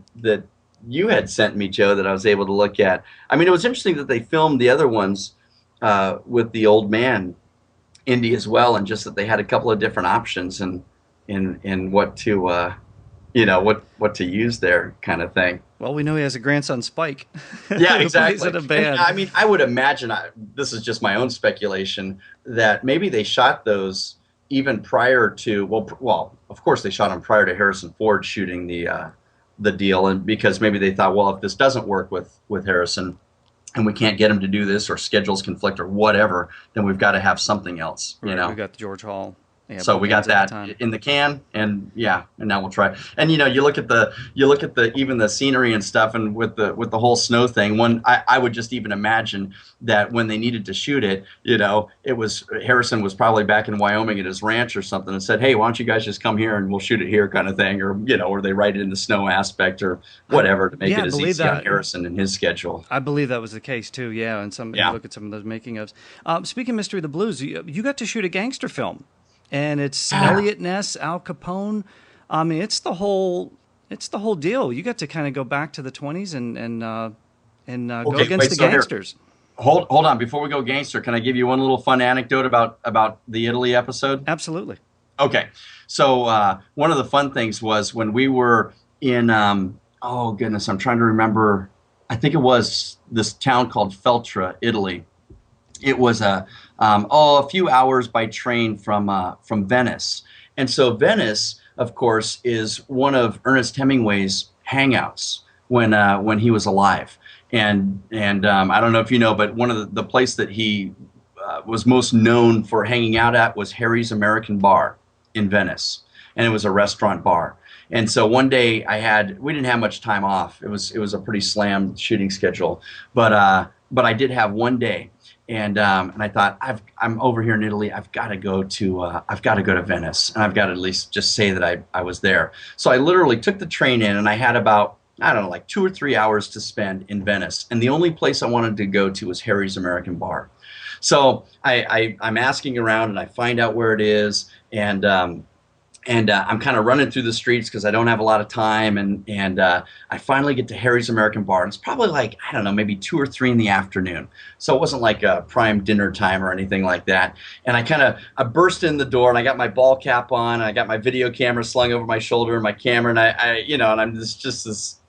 you had sent me, Joe, that I was able to look at. I mean, it was interesting that they filmed the other ones with the old man Indy as well, and just that they had a couple of different options and what to what to use there, kind of thing. Well, we know he has a grandson, Spike. Yeah, exactly. Plays in a band. I mean, I would imagine, this is just my own speculation, that maybe they shot those even prior to, well, of course they shot them prior to Harrison Ford shooting the deal, and because maybe they thought, well, if this doesn't work with Harrison and we can't get him to do this, or schedules conflict or whatever, then we've got to have something else. Right, we got the George Hall. Yeah, so we got that in the can, and now we'll try. And you look at the even the scenery and stuff, and with the whole snow thing. I would just even imagine that when they needed to shoot it, it was Harrison was probably back in Wyoming at his ranch or something, and said, hey, why don't you guys just come here and we'll shoot it here, kind of thing, or they write it in the snow aspect or whatever to make it as easy on Harrison and his schedule. I believe that was the case too. Yeah, and look at some of those making ofs. Speaking of Mystery of the Blues, you got to shoot a gangster film. And it's Elliot Ness, Al Capone. I mean, it's the whole deal. You got to kind of go back to the 20s and go against the gangsters. Hold on, before we go gangster, can I give you one little fun anecdote about the Italy episode? Absolutely. Okay, so one of the fun things was when we were in oh goodness, I'm trying to remember. I think it was this town called Feltre, Italy. It was a few hours by train from Venice, and so Venice, of course, is one of Ernest Hemingway's hangouts when he was alive, and I don't know if you know, but one of the place that he was most known for hanging out at was Harry's American Bar in Venice, and it was a restaurant bar. And so one day we didn't have much time off. It was a pretty slammed shooting schedule, but I did have one day. And I thought, I'm over here in Italy. I've got to go to Venice, and I've got to at least just say that I was there. So I literally took the train in, and I had about, I don't know, like 2 or 3 hours to spend in Venice. And the only place I wanted to go to was Harry's American Bar. So I'm asking around, and I find out where it is, and I'm kind of running through the streets because I don't have a lot of time, and I finally get to Harry's American Bar, and it's probably like, I don't know, maybe 2 or 3 in the afternoon. So it wasn't like a prime dinner time or anything like that. And I burst in the door, and I got my ball cap on, and I got my video camera slung over my shoulder, and my camera, and and I'm just this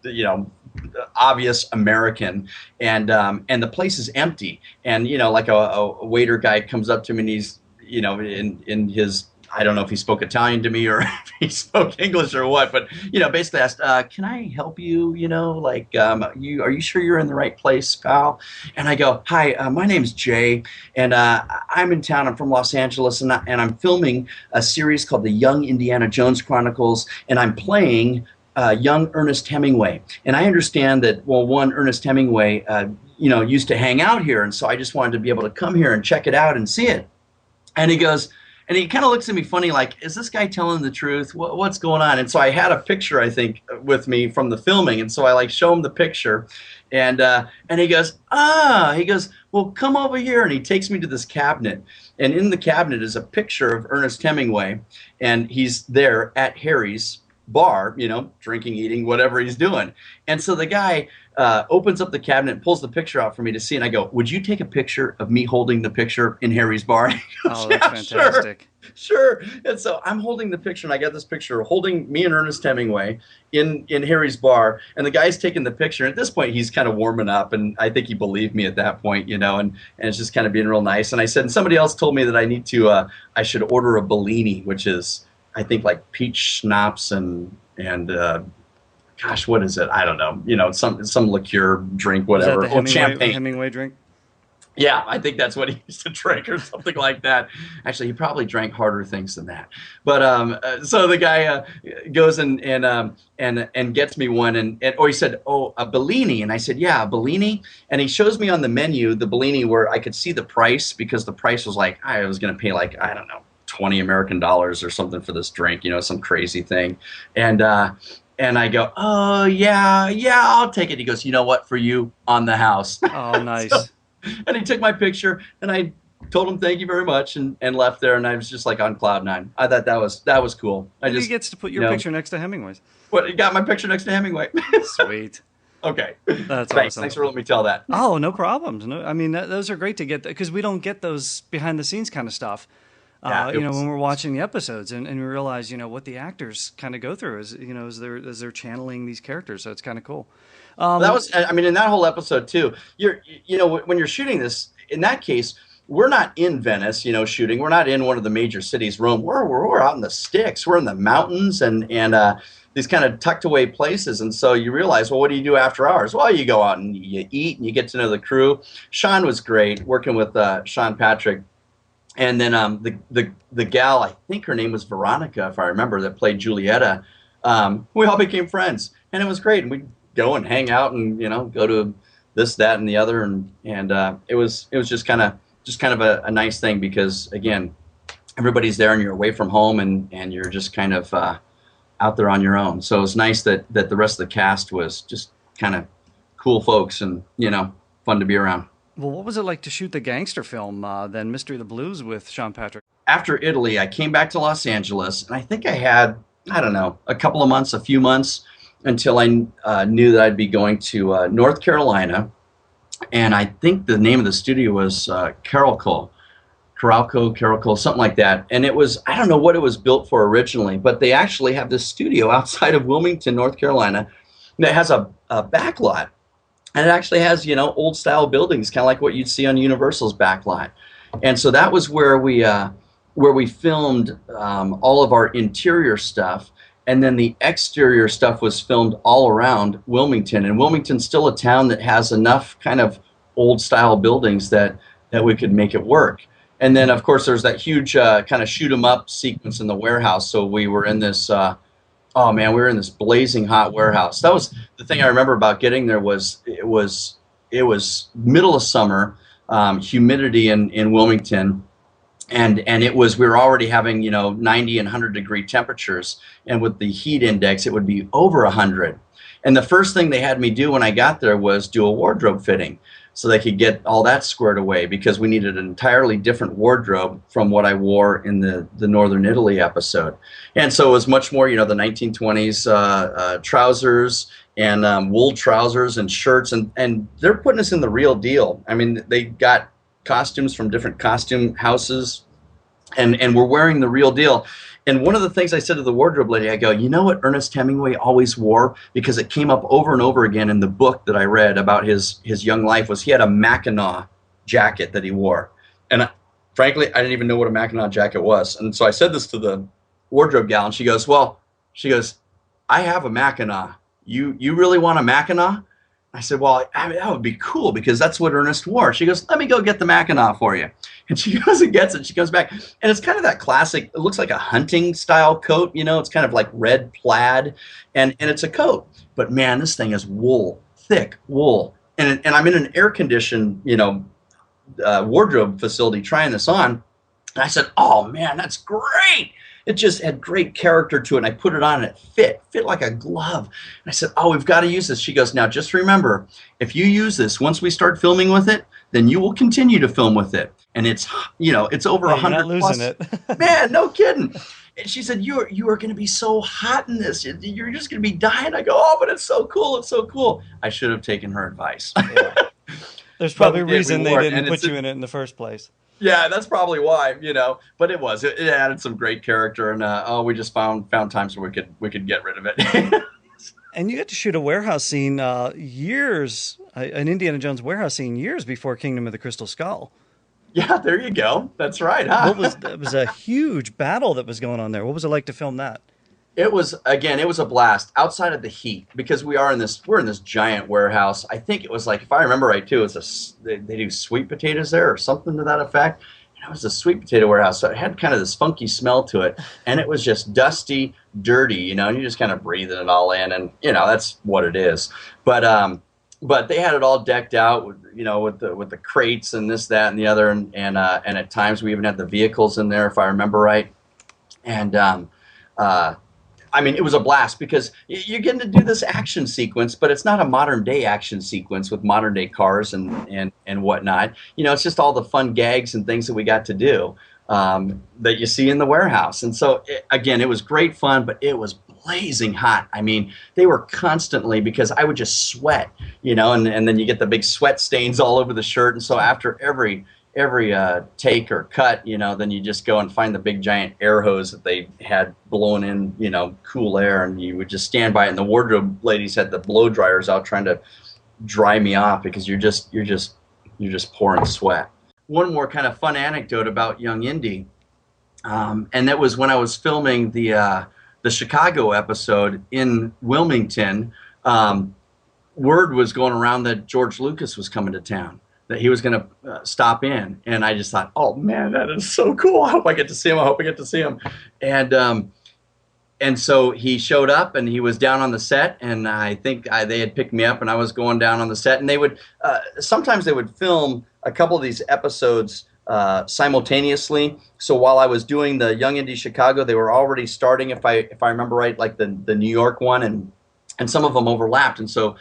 obvious American, and the place is empty, and like a waiter guy comes up to me, and he's in his, I don't know if he spoke Italian to me or if he spoke English or what, but basically asked, "Can I help you? Are you sure you're in the right place, pal?" And I go, "Hi, my name's Jay, and I'm in town. I'm from Los Angeles, and I'm filming a series called the Young Indiana Jones Chronicles, and I'm playing young Ernest Hemingway. And I understand that Ernest Hemingway, used to hang out here, and so I just wanted to be able to come here and check it out and see it." And he goes. And he kind of looks at me funny, like, is this guy telling the truth? What's going on? And so I had a picture, I think, with me from the filming. And so I show him the picture, and he goes, well, come over here. And he takes me to this cabinet. And in the cabinet is a picture of Ernest Hemingway. And he's there at Harry's bar, drinking, eating, whatever he's doing. And so the guy opens up the cabinet and pulls the picture out for me to see. And I go, would you take a picture of me holding the picture in Harry's bar? And he goes, oh, that's fantastic. Sure. And so I'm holding the picture, and I got this picture holding me and Ernest Hemingway in Harry's bar. And the guy's taking the picture. And at this point, he's kind of warming up. And I think he believed me at that point, and it's just kind of being real nice. And I said, and somebody else told me that I should order a Bellini, which is, I think, like peach schnapps and gosh, what is it? I don't know. Some liqueur drink, whatever. Is that the champagne. Hemingway drink? Yeah, I think that's what he used to drink or something like that. Actually, he probably drank harder things than that. But so the guy goes and gets me one, and he said, "Oh, a Bellini," and I said, "Yeah, a Bellini." And he shows me on the menu the Bellini where I could see the price, because the price was like, I was going to pay like, I don't know, $20 American or something for this drink, some crazy thing, and I go, "Oh yeah, I'll take it." He goes, "You know what? For you, on the house." Oh, nice. And he took my picture, and I told him thank you very much, and left there. And I was just like on cloud nine. I thought that was cool. He gets to put your picture next to Hemingway's. What? You got my picture next to Hemingway? Sweet. Okay. That's Thanks. awesome. Thanks for letting me tell that. Oh, no problems. No, I mean, those are great to get, because we don't get those behind the scenes kind of stuff. When we're watching the episodes, and we realize, what the actors kind of go through as they're channeling these characters. So it's kind of cool. That was, I mean, in that whole episode too, when you're shooting this, in that case, we're not in Venice, shooting. We're not in one of the major cities, Rome. We're out in the sticks. We're in the mountains and these kind of tucked away places. And so you realize, well, what do you do after hours? Well, you go out and you eat and you get to know the crew. Sean was great working with Sean Patrick. And then the gal, I think her name was Veronica, if I remember, that played Giulietta. We all became friends, and it was great. And we'd go and hang out, and go to this, that, and the other, and it was just kind of a nice thing, because again, everybody's there, and you're away from home, and you're just kind of out there on your own. So it was nice that the rest of the cast was just kind of cool folks, and fun to be around. Well, what was it like to shoot the gangster film, then Mystery of the Blues with Sean Patrick? After Italy, I came back to Los Angeles, and I think I had, I don't know, a few months until I knew that I'd be going to North Carolina. And I think the name of the studio was Carolco, something like that. And it was, I don't know what it was built for originally, but they actually have this studio outside of Wilmington, North Carolina, that has a back lot. And it actually has, old style buildings, kind of like what you'd see on Universal's back lot. And so that was where we filmed all of our interior stuff. And then the exterior stuff was filmed all around Wilmington. And Wilmington's still a town that has enough kind of old style buildings that we could make it work. And then, of course, there's that huge kind of shoot 'em up sequence in the warehouse. So we were in this, we were in this blazing hot warehouse. That was the thing I remember about getting there. Was it was middle of summer, humidity in Wilmington. And we were already having, 90 and 100 degree temperatures. And with the heat index, it would be over 100. And the first thing they had me do when I got there was do a wardrobe fitting, so they could get all that squared away, because we needed an entirely different wardrobe from what I wore in the Northern Italy episode. And so it was much more, the 1920s trousers and wool trousers and shirts. And they're putting us in the real deal. I mean, they got costumes from different costume houses, and we're wearing the real deal. And one of the things I said to the wardrobe lady, I go, you know what Ernest Hemingway always wore, because it came up over and over again in the book that I read about his young life, was he had a Mackinac jacket that he wore. And frankly, I didn't even know what a Mackinac jacket was. And so I said this to the wardrobe gal, and she goes, I have a Mackinac. You really want a Mackinac? I said, well, that would be cool, because that's what Ernest wore. She goes, let me go get the Mackinac for you. And she goes and gets it. She comes back, and it's kind of that classic, it looks like a hunting style coat. It's kind of like red plaid, and it's a coat. But man, this thing is wool, thick wool. And I'm in an air-conditioned, wardrobe facility trying this on. And I said, oh man, that's great. It just had great character to it, and I put it on, and it fit like a glove. And I said, oh, we've got to use this. She goes, now just remember, if you use this, once we start filming with it, then you will continue to film with it. And it's over 100 not losing plus. It. Man, no kidding. And she said, you are going to be so hot in this. You're just going to be dying. I go, oh, but it's so cool. It's so cool. I should have taken her advice. Yeah. There's probably a reason they didn't put you in it in the first place. Yeah, that's probably why, but it added some great character, and we just found times where we could get rid of it. And you got to shoot a warehouse scene an Indiana Jones warehouse scene years before Kingdom of the Crystal Skull. Yeah, there you go. That's right, huh? It was a huge battle that was going on there. What was it like to film that? It was a blast outside of the heat because we're in this giant warehouse. I think it was like, if I remember right too, they do sweet potatoes there or something to that effect. And it was a sweet potato warehouse, so it had kind of this funky smell to it, and it was just dusty, dirty, and you're just kind of breathing it all in, and that's what it is. But they had it all decked out with with the crates and this, that, and the other, and at times we even had the vehicles in there, if I remember right. And I mean, it was a blast because you're getting to do this action sequence, but it's not a modern day action sequence with modern day cars and whatnot. It's just all the fun gags and things that we got to do that you see in the warehouse. And so, again, it was great fun, but it was blazing hot. I mean, they were constantly, because I would just sweat, and then you get the big sweat stains all over the shirt. And so after every take or cut, then you just go and find the big giant air hose that they had blowing in, cool air, and you would just stand by it. And the wardrobe ladies had the blow dryers out trying to dry me off because you're just pouring sweat. One more kind of fun anecdote about Young Indy, and that was when I was filming the Chicago episode in Wilmington. Word was going around that George Lucas was coming to town, that he was going to stop in. And I just thought, oh, man, that is so cool. I hope I get to see him. And so he showed up, and he was down on the set, and I think they had picked me up, and I was going down on the set. And they would sometimes they would film a couple of these episodes simultaneously. So while I was doing the Young Indy Chicago, they were already starting, if I remember right, like the New York one, and some of them overlapped. And so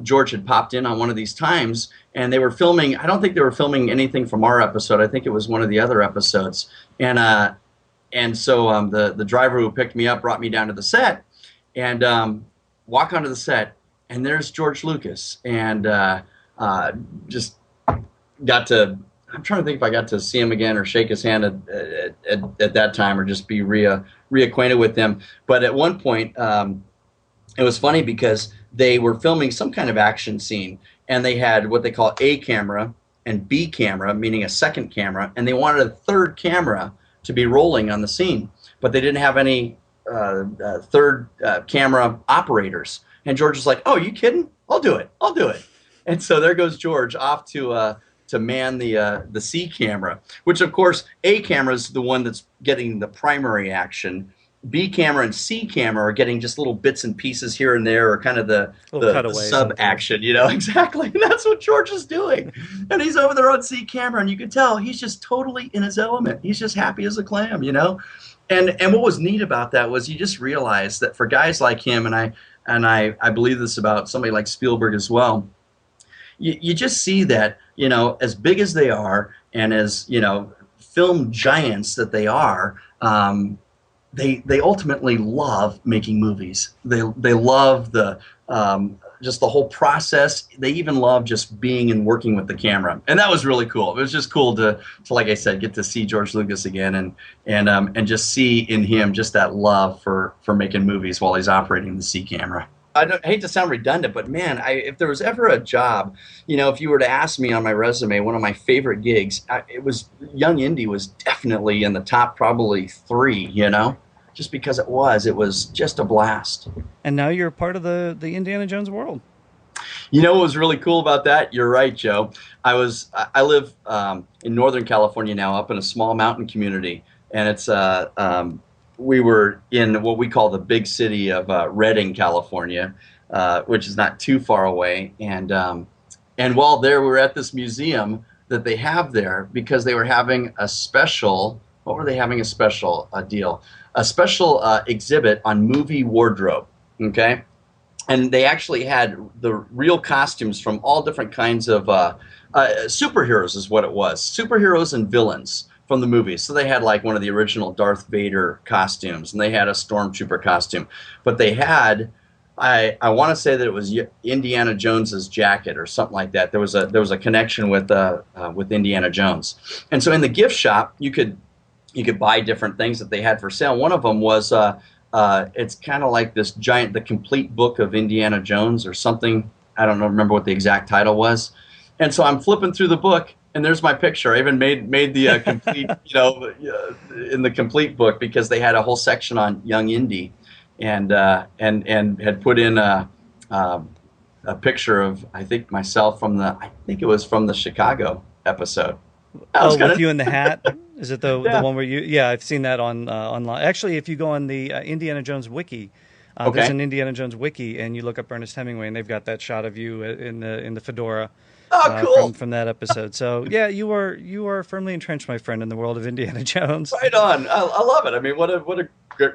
George had popped in on one of these times, and they were filming. I don't think they were filming anything from our episode. I think it was one of the other episodes. And so the driver who picked me up brought me down to the set, and walk onto the set, and there's George Lucas, and just got to. I'm trying to think if I got to see him again or shake his hand at that time, or just be reacquainted with him. But at one point, it was funny because they were filming some kind of action scene, and they had what they call A camera and B camera, meaning a second camera, and they wanted a third camera to be rolling on the scene, but they didn't have any third camera operators. And George was like, "Oh, you kidding? I'll do it. And so there goes George off to man the C camera, which of course A camera is the one that's getting the primary action. B camera and C camera are getting just little bits and pieces here and there, or kind of the sub action, exactly. And that's what George is doing. And he's over there on C camera, and you can tell he's just totally in his element. He's just happy as a clam, And what was neat about that was you just realized that for guys like him, and I believe this about somebody like Spielberg as well, you just see that, as big as they are, and as, film giants that they are, they ultimately love making movies. They love the just the whole process. They even love just being and working with the camera, and that was really cool. It was just cool to like I said, get to see George Lucas again, and just see in him just that love for making movies while he's operating the C camera. I hate to sound redundant, but man, if there was ever a job, if you were to ask me on my resume, one of my favorite gigs, it was Young Indy was definitely in the top probably 3, just because it was just a blast. And now you're part of the Indiana Jones world. What was really cool about that? You're right, Joe. I live in Northern California now, up in a small mountain community, and it's we were in what we call the big city of Redding, California, which is not too far away. And while there, we were at this museum that they have there because they were having a special. What were they having a special deal? A special exhibit on movie wardrobe. Okay, and they actually had the real costumes from all different kinds of superheroes, is what it was. Superheroes and villains from the movies. So they had like one of the original Darth Vader costumes, and they had a Stormtrooper costume, but they had, I want to say that it was Indiana Jones's jacket or something like that. There was a connection with Indiana Jones. And so in the gift shop, you could buy different things that they had for sale. One of them was it's kind of like this giant, the complete book of Indiana Jones or something. I don't remember what the exact title was. And so I'm flipping through the book, and there's my picture. I even made the complete, in the complete book, because they had a whole section on Young Indy. and had put in a picture of, I think, myself I think it was from the Chicago episode. With you in the hat? Is it the one where you? Yeah, I've seen that online. Actually, if you go on the Indiana Jones wiki, there's an Indiana Jones wiki, and you look up Ernest Hemingway, and they've got that shot of you in the fedora. Cool. From that episode. So yeah, you are firmly entrenched, my friend, in the world of Indiana Jones. Right on. I love it. I mean, what a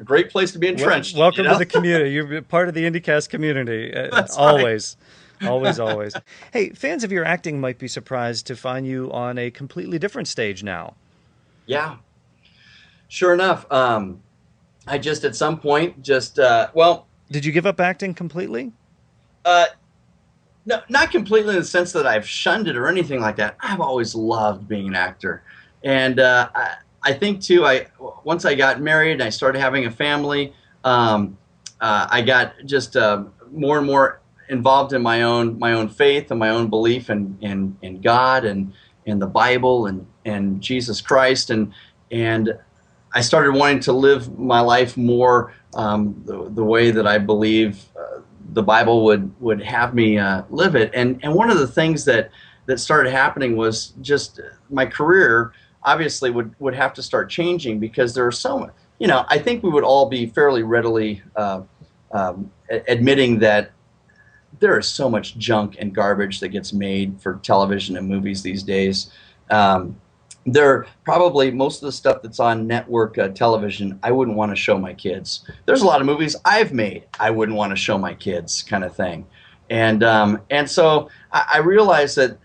great place to be entrenched. Welcome to the community. You're part of the IndyCast community. Always. Always. Hey, fans of your acting might be surprised to find you on a completely different stage now. Yeah. Sure enough. I just at some point did you give up acting completely? No, not completely in the sense that I've shunned it or anything like that. I've always loved being an actor. And I think, too, once I got married and I started having a family, I got just more and more involved in my own faith and my own belief in God and in the Bible and Jesus Christ. And I started wanting to live my life more the way that I believe the Bible would have me live it. And one of the things that started happening was just my career obviously would have to start changing, because there are so, I think we would all be fairly readily admitting that there is so much junk and garbage that gets made for television and movies these days. There probably most of the stuff that's on network television, I wouldn't want to show my kids. There's a lot of movies I've made I wouldn't want to show my kids, kind of thing. And so I realized that,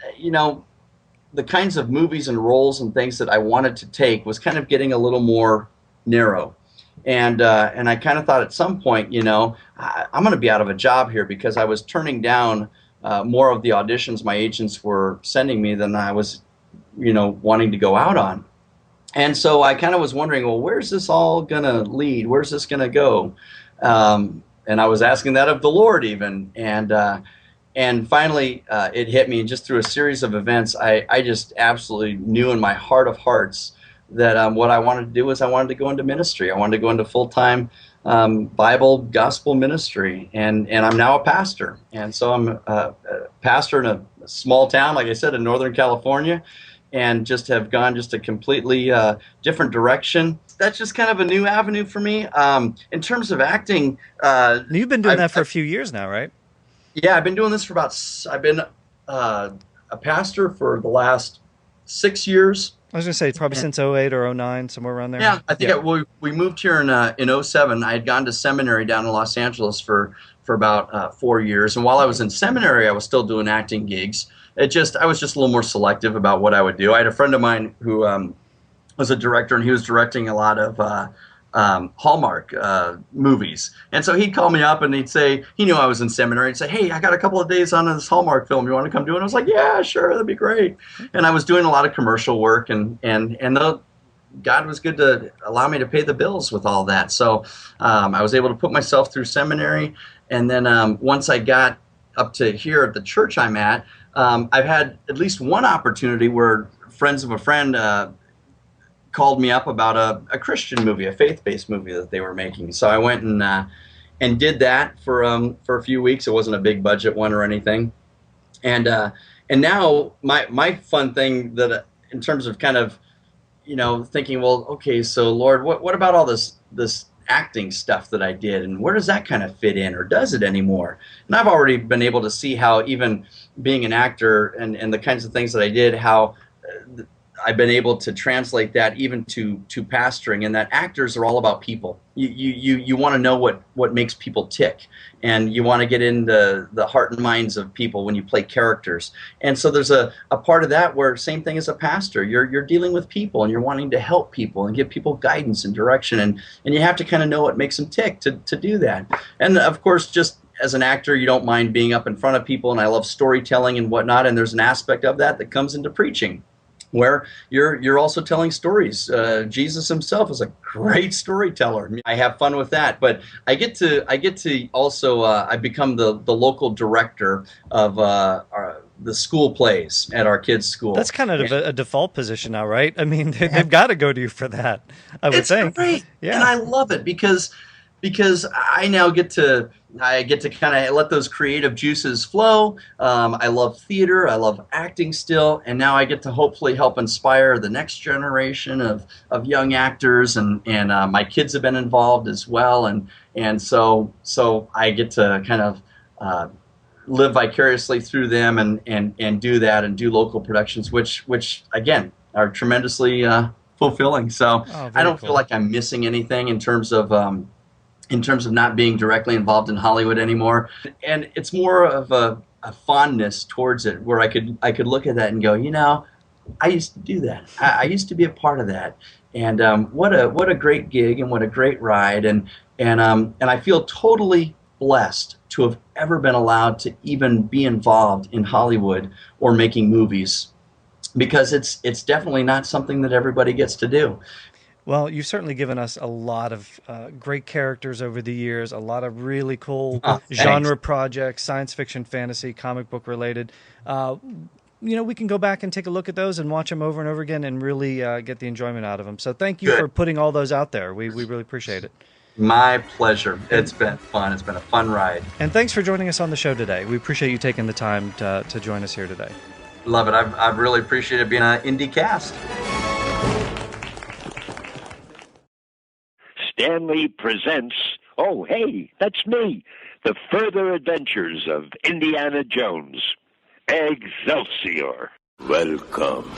the kinds of movies and roles and things that I wanted to take was kind of getting a little more narrow. And I kind of thought at some point, I'm going to be out of a job here, because I was turning down more of the auditions my agents were sending me than I was wanting to go out on. And so I kind of was wondering, well, where's this all going to lead? Where's this going to go? And I was asking that of the Lord even. And finally it hit me, just through a series of events. I just absolutely knew in my heart of hearts that what I wanted to do was I wanted to go into ministry. I wanted to go into full-time Bible gospel ministry. And I'm now a pastor. And so I'm a pastor in a small town, like I said, in Northern California, and just have gone just a completely different direction. That's just kind of a new avenue for me. In terms of acting, you've been doing that for a few years now, right? Yeah, I've been doing this for I've been a pastor for the last 6 years. I was going to say probably since 08 or 09, somewhere around there. Yeah, I think we moved here in 07. I had gone to seminary down in Los Angeles for about 4 years. And while I was in seminary, I was still doing acting gigs. I was just a little more selective about what I would do. I had a friend of mine who was a director, and he was directing a lot of Hallmark movies. And so he'd call me up and he'd say, he knew I was in seminary, and say, hey, I got a couple of days on this Hallmark film. You want to come do it? And I was like, yeah, sure, that'd be great. And I was doing a lot of commercial work, and God was good to allow me to pay the bills with all that. So I was able to put myself through seminary. And then once I got up to here at the church I'm at, I've had at least one opportunity where friends of a friend called me up about a Christian movie, a faith-based movie that they were making. So I went and did that for a few weeks. It wasn't a big budget one or anything. And now my fun thing that in terms of kind of thinking, well, okay, so Lord, what about all this acting stuff that I did, and where does that kind of fit in, or does it anymore? And I've already been able to see how even being an actor and the kinds of things that I did, how I've been able to translate that even to pastoring, and that actors are all about people. You want to know what makes people tick, and you want to get into the heart and minds of people when you play characters. And so there's a part of that where, same thing as a pastor, you're dealing with people, and you're wanting to help people and give people guidance and direction, and you have to kind of know what makes them tick to do that. And of course, just as an actor, you don't mind being up in front of people, and I love storytelling and whatnot, and there's an aspect of that comes into preaching, where you're also telling stories. Jesus himself is a great storyteller. I have fun with that, but I get to also I become the local director of the school plays at our kids' school. That's kind of a default position now, right? I mean, they've got to go to you for that, I would think. It's great, yeah. And I love it because because I now get to kind of let those creative juices flow. I love theater, I love acting still, and now I get to hopefully help inspire the next generation of young actors, and my kids have been involved as well, and so I get to kind of live vicariously through them and do that and do local productions, which again are tremendously fulfilling. So I don't feel like I'm missing anything in terms of not being directly involved in Hollywood anymore. And it's more of a fondness towards it, where I could look at that and go, I used to do that. I used to be a part of that. And what a great gig, and what a great ride. And I feel totally blessed to have ever been allowed to even be involved in Hollywood or making movies, because it's definitely not something that everybody gets to do. Well, you've certainly given us a lot of great characters over the years, a lot of really cool genre projects, science fiction, fantasy, comic book related. We can go back and take a look at those and watch them over and over again and really get the enjoyment out of them. So thank you for putting all those out there. We really appreciate it. My pleasure. It's been fun. It's been a fun ride. And thanks for joining us on the show today. We appreciate you taking the time to join us here today. Love it. I've really appreciated being on IndyCast. Stanley presents, oh, hey, that's me, The Further Adventures of Indiana Jones. Excelsior. Welcome.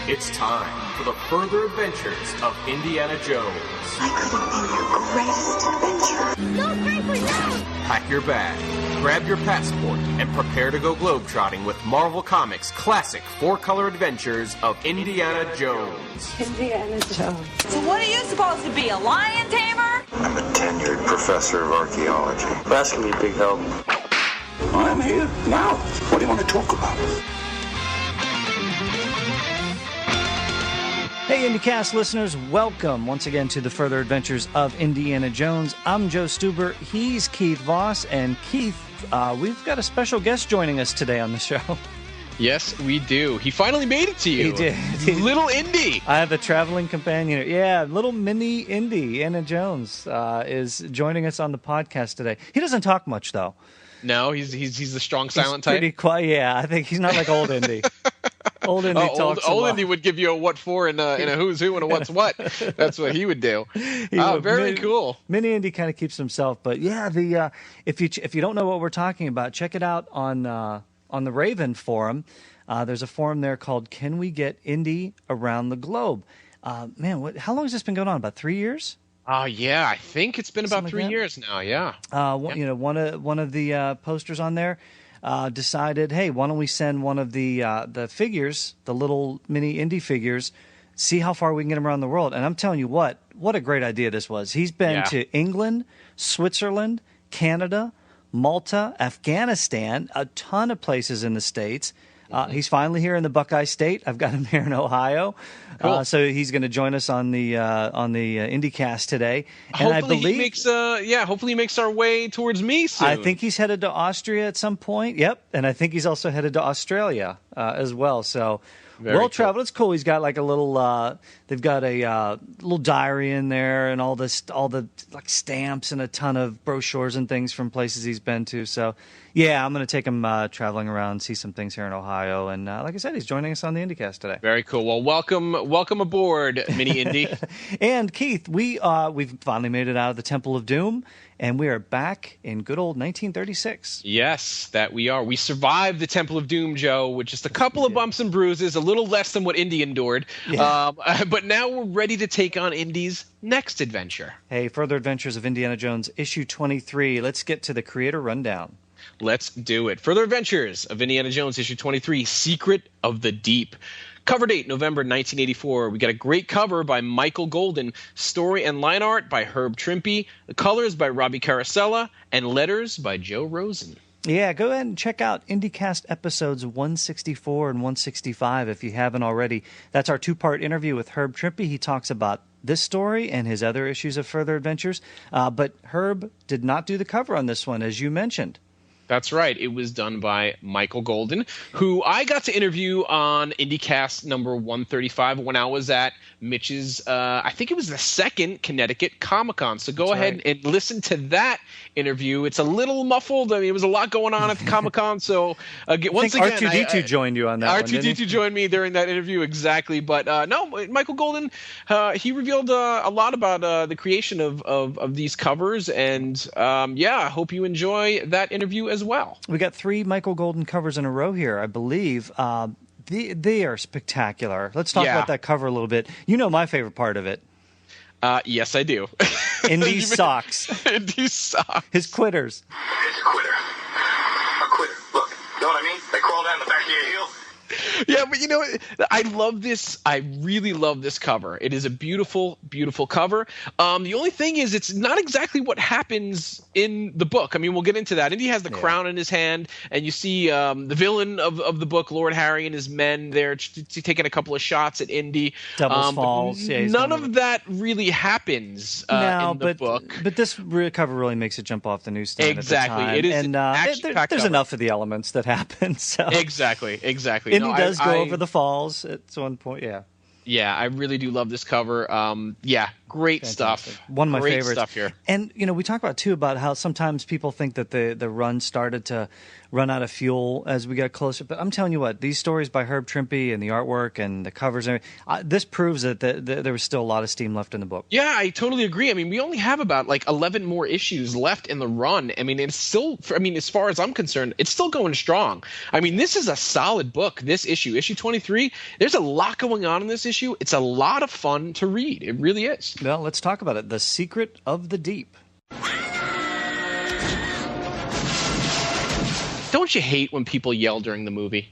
It's time for the further adventures of Indiana Jones. I could have been your greatest adventure. No, Frankly, no! Pack your bag, grab your passport, and prepare to go globetrotting with Marvel Comics' classic 4-color adventures of Indiana Jones. Indiana Jones. So what are you supposed to be, a lion tamer? I'm a tenured professor of archaeology. That's going to be a big help. I'm here now. What do you want to talk about? Hey, IndyCast listeners, welcome once again to the further adventures of Indiana Jones. I'm Joe Stuber, he's Keith Voss, and Keith, we've got a special guest joining us today on the show. Yes, we do. He finally made it to you. He did. Little Indy. I have a traveling companion. Yeah, little mini Indy, Indiana Jones, is joining us on the podcast today. He doesn't talk much, though. No, he's the strong, silent type. Pretty quiet. Yeah, I think he's not like old Indy. Old Indy talks a lot. Old Indy would give you a what for in a who's who and a what's what. That's what he would do. Very cool. Mini Indy kind of keeps himself, but yeah, if you don't know what we're talking about, check it out on the Raven forum. There's a forum there called "Can We Get Indy Around the Globe?" How long has this been going on? About 3 years? Yeah, I think it's been about 3 years now. Yeah. One of the posters on there decided, hey, why don't we send one of the figures, the little mini Indy figures, see how far we can get them around the world. And I'm telling you what a great idea this was. He's been to England, Switzerland, Canada, Malta, Afghanistan, a ton of places in the States. He's finally here in the Buckeye State. I've got him here in Ohio. Cool. So he's going to join us on the IndyCast today. And hopefully he makes our way towards me soon. I think he's headed to Austria at some point. Yep. And I think he's also headed to Australia as well. So well traveled. It's cool. He's got like a little they've got a little diary in there and all the like stamps and a ton of brochures and things from places he's been to. So yeah, I'm going to take him traveling around, see some things here in Ohio. And like I said, he's joining us on the IndyCast today. Very cool. Well, welcome aboard, Mini Indy. And Keith, we've finally made it out of the Temple of Doom, and we are back in good old 1936. Yes, that we are. We survived the Temple of Doom, Joe, with just a couple of bumps and bruises, a little less than what Indy endured. Yeah. But now we're ready to take on Indy's next adventure. Hey, Further Adventures of Indiana Jones, issue 23. Let's get to the creator rundown. Let's do it. Further Adventures of Indiana Jones, issue 23, Secret of the Deep. Cover date, November 1984. We got a great cover by Michael Golden, story and line art by Herb Trimpe, the colors by Robbie Carosella, and letters by Joe Rosen. Yeah, go ahead and check out IndyCast episodes 164 and 165 if you haven't already. That's our two-part interview with Herb Trimpe. He talks about this story and his other issues of Further Adventures. But Herb did not do the cover on this one, as you mentioned. That's right. It was done by Michael Golden, who I got to interview on IndyCast number 135 when I was at Mitch's, I think it was the second Connecticut Comic-Con. So go ahead and listen to that interview. It's a little muffled. I mean, it was a lot going on at the Comic-Con. So once again, R2-D2 joined you on that one, didn't he? R2-D2 joined me during that interview, exactly. But no, Michael Golden, he revealed a lot about the creation of these covers. And I hope you enjoy that interview as well. We got 3 Michael Golden covers in a row here, I believe. They are spectacular. Let's talk about that cover a little bit. You know my favorite part of it. Yes, I do. Indy's socks. Indy's socks. His quitters. It's a quitter. A quitter. Look, know what I mean? They crawl down the back of your heel. Yeah, but you know, I love this. I really love this cover. It is a beautiful, beautiful cover. The only thing is, it's not exactly what happens in the book. I mean, we'll get into that. Indy has the crown in his hand, and you see the villain of the book, Lord Harry, and his men there taking a couple of shots at Indy. Doubles falls. Yeah, none of that really happens in the book. But this cover really makes it jump off the newsstand. Exactly. At the time. It is and there's enough of the elements that happen. So exactly. Indy does go over the falls at one point. Yeah, I really do love this cover. Great Fantastic. Stuff. One of my Great favorites. Stuff here. And we talk about too about how sometimes people think that the run started to run out of fuel as we got closer. But I'm telling you what, these stories by Herb Trimpe and the artwork and the covers, this proves that there was still a lot of steam left in the book. Yeah, I totally agree. I mean, we only have about 11 more issues left in the run. I mean, it's still, as far as I'm concerned, it's still going strong. I mean, this is a solid book, this issue 23. There's a lot going on in this issue. It's a lot of fun to read. It really is. Well, let's talk about it. The Secret of the Deep. Don't you hate when people yell during the movie?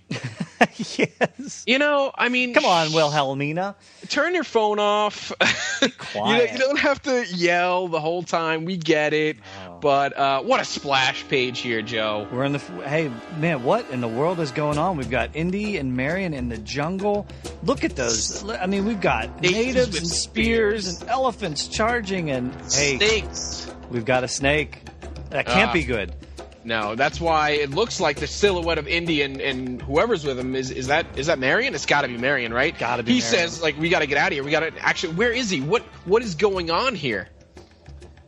Yes. I mean... Come on, Wilhelmina. Turn your phone off. Be quiet. You don't have to yell the whole time. We get it. Oh. But what a splash page here, Joe. We're in the... Hey, man, what in the world is going on? We've got Indy and Marion in the jungle. Look at those. I mean, we've got natives and spears and elephants charging and... Hey, snakes. We've got a snake. That can't be good. No, that's why it looks like the silhouette of Indy and whoever's with him is that Marion? It's got to be Marion, right? Got to be. He says we got to get out of here. We got to actually. Where is he? What is going on here?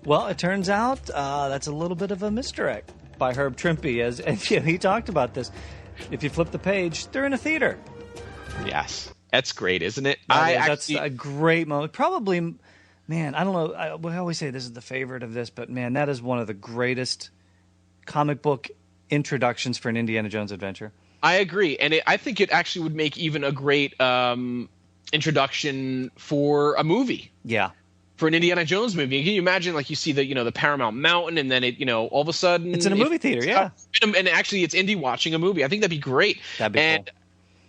Well, it turns out that's a little bit of a misdirect by Herb Trimpe, as he talked about this. If you flip the page, they're in a theater. Yes, that's great, isn't it? That's a great moment. Probably, man. I don't know. We always say this is the favorite of this, but man, that is one of the greatest comic book introductions for an Indiana Jones adventure. I agree, and I think it actually would make even a great introduction for a movie. Yeah, for an Indiana Jones movie. Can you imagine, you see the Paramount Mountain, and then all of a sudden it's in a movie theater, yeah. And actually, it's Indy watching a movie. I think that'd be great. That'd be cool.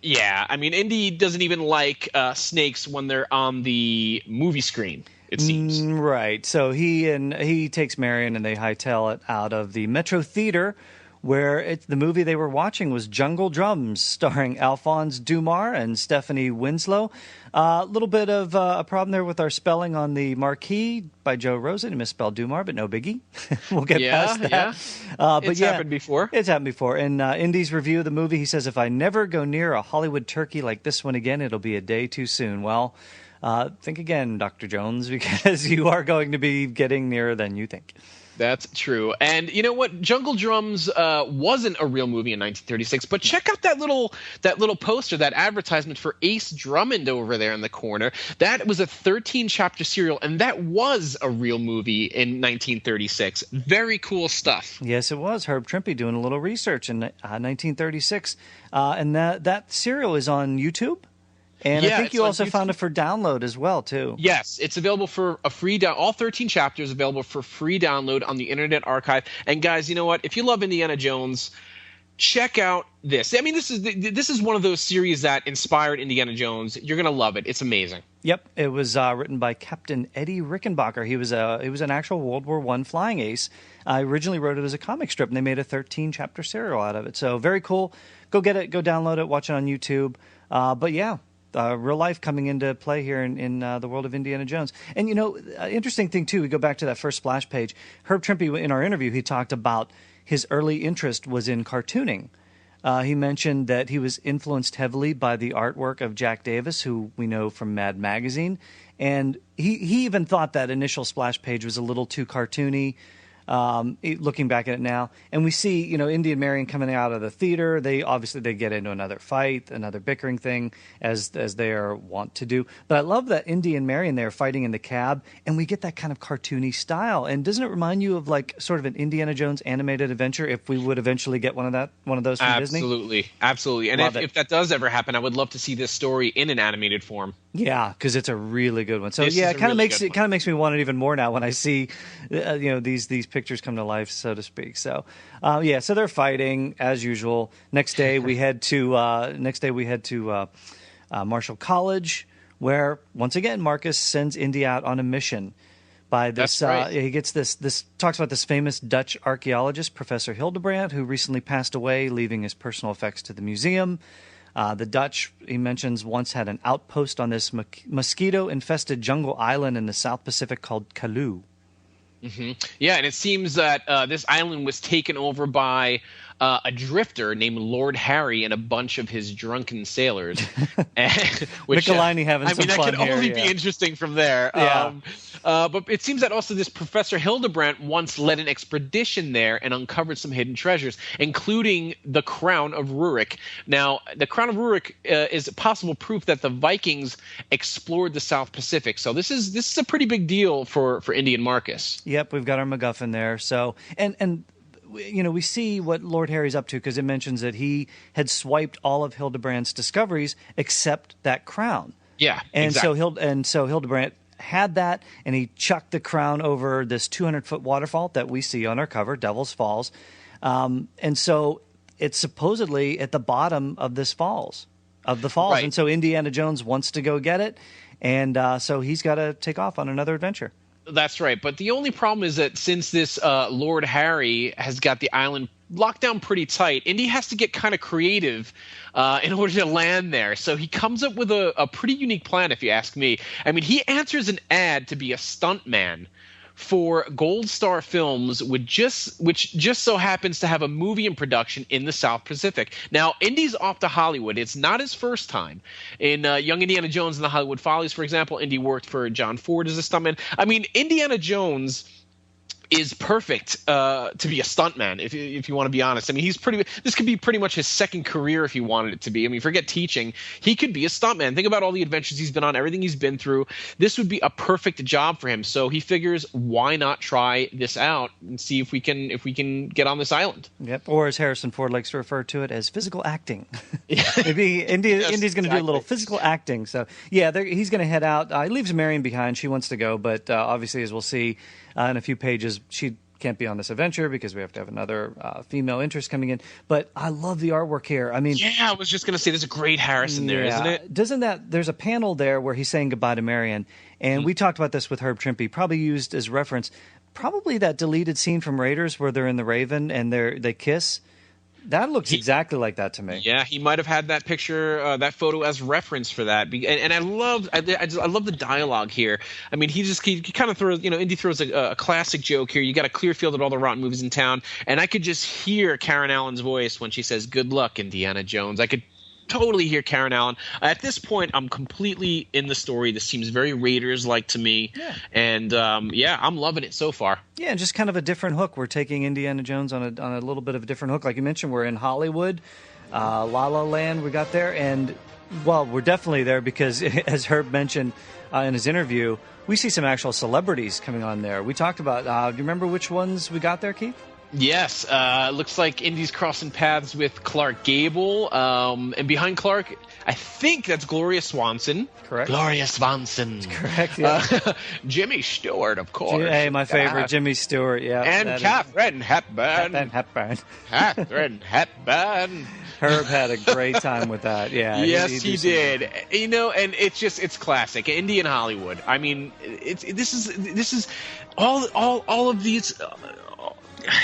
Yeah, I mean, Indy doesn't even like snakes when they're on the movie screen. It seems. Right. So he takes Marion and they hightail it out of the Metro Theater, where the movie they were watching was Jungle Drums, starring Alphonse Dumas and Stephanie Winslow. A little bit of a problem there with our spelling on the marquee by Joe Rosen. He misspelled Dumas, but no biggie. We'll get past that. Yeah. But happened before. It's happened before. In Indy's review of the movie, he says, "If I never go near a Hollywood turkey like this one again, it'll be a day too soon." Well, think again, Dr. Jones, because you are going to be getting nearer than you think. That's true. And you know what? Jungle Drums wasn't a real movie in 1936, but check out that little poster, that advertisement for Ace Drummond over there in the corner. That was a 13-chapter serial, and that was a real movie in 1936. Very cool stuff. Yes, it was. Herb Trimpe doing a little research in 1936. And that serial is on YouTube. And I think you also found it for download as well, too. Yes, it's available for a free download. All 13 chapters available for free download on the Internet Archive. And guys, you know what? If you love Indiana Jones, check out this. I mean, this is one of those series that inspired Indiana Jones. You're going to love it. It's amazing. Yep, it was written by Captain Eddie Rickenbacker. He was an actual World War I flying ace. I originally wrote it as a comic strip, and they made a 13-chapter serial out of it. So very cool. Go get it. Go download it. Watch it on YouTube. But yeah. Real life coming into play here in the world of Indiana Jones. And, interesting thing, too, we go back to that first splash page. Herb Trimpe, in our interview, he talked about his early interest was in cartooning. He mentioned that he was influenced heavily by the artwork of Jack Davis, who we know from Mad Magazine, and he even thought that initial splash page was a little too cartoony. Looking back at it now, and we see, Indy and Marion coming out of the theater. They get into another fight, another bickering thing, as they are wont to do. But I love that Indy and Marion, they're fighting in the cab, and we get that kind of cartoony style. And doesn't it remind you of like sort of an Indiana Jones animated adventure if we would eventually get one of those from Disney? Absolutely. And if that does ever happen, I would love to see this story in an animated form. Yeah, because it's a really good one. So it kind of makes me want it even more now when I see these pictures come to life, so to speak. So so they're fighting as usual. Next day we head to Marshall College, where once again Marcus sends Indy out on a mission. By this, he gets this talks about this famous Dutch archaeologist, Professor Hildebrandt, who recently passed away, leaving his personal effects to the museum. The Dutch, he mentions, once had an outpost on this mosquito-infested jungle island in the South Pacific called Cloux. Mm-hmm. Yeah, and it seems that this island was taken over by a drifter named Lord Harry and a bunch of his drunken sailors. Michelini having some fun here. That could only be interesting from there. Yeah. But it seems that also this Professor Hildebrandt once led an expedition there and uncovered some hidden treasures, including the Crown of Rurik. Now, the Crown of Rurik is possible proof that the Vikings explored the South Pacific. So this is a pretty big deal for Indy and Marcus. Yep, we've got our MacGuffin there. So and we see what Lord Harry's up to, because it mentions that he had swiped all of Hildebrandt's discoveries except that crown. Yeah, and exactly. so Hildebrandt had that, and he chucked the crown over this 200-foot waterfall that we see on our cover, Devil's Falls. And so it's supposedly at the bottom of the falls. Right. And so Indiana Jones wants to go get it, and so he's got to take off on another adventure. That's right. But the only problem is that since this Lord Harry has got the island locked down pretty tight, Indy has to get kind of creative in order to land there. So he comes up with a pretty unique plan, if you ask me. I mean, he answers an ad to be a stuntman for Gold Star Films, which just so happens to have a movie in production in the South Pacific. Now, Indy's off to Hollywood. It's not his first time. In Young Indiana Jones and the Hollywood Follies, for example, Indy worked for John Ford as a stuntman. I mean, Indiana Jones is perfect to be a stuntman, if you want to be honest. I mean, this could be pretty much his second career if he wanted it to be. I mean, forget teaching. He could be a stuntman. Think about all the adventures he's been on, everything he's been through. This would be a perfect job for him. So he figures, why not try this out and see if we can get on this island. Yep. Or as Harrison Ford likes to refer to it, as physical acting. Maybe Indy's going to do a little physical acting. So yeah, he's going to head out. He leaves Marion behind. She wants to go, but obviously, as we'll see in a few pages, she can't be on this adventure because we have to have another female interest coming in. But I love the artwork here. I mean, yeah, I was just going to say there's a great Harrison there, isn't it? There's a panel there where he's saying goodbye to Marion, and we talked about this with Herb Trimpe, probably used as reference, probably that deleted scene from Raiders where they're in the Raven and they kiss. That looks exactly like that to me. Yeah, he might have had that picture, that photo as reference for that. And I love the dialogue here. I mean, he kind of throws, Indy throws a classic joke here. You got to clear field at all the rotten movies in town, and I could just hear Karen Allen's voice when she says, "Good luck, Indiana Jones." I could totally hear Karen Allen. At this point, I'm completely in the story. This seems very Raiders-like to me. Yeah. And, I'm loving it so far. Yeah, and just kind of a different hook. We're taking Indiana Jones on a little bit of a different hook. Like you mentioned, we're in Hollywood, La La Land we got there. And, well, we're definitely there because, as Herb mentioned in his interview, we see some actual celebrities coming on there. We talked about, do you remember which ones we got there, Keith? Yes, looks like Indy's crossing paths with Clark Gable, and behind Clark, I think that's Gloria Swanson. Correct. Gloria Swanson. Correct, yeah. Jimmy Stewart, of course. Hey, my favorite, Jimmy Stewart, yeah. And Katharine Hepburn. Katharine Hepburn. Herb had a great time with that, yeah. Yes, he did. And it's classic. Indy and Hollywood. I mean, this is all of these...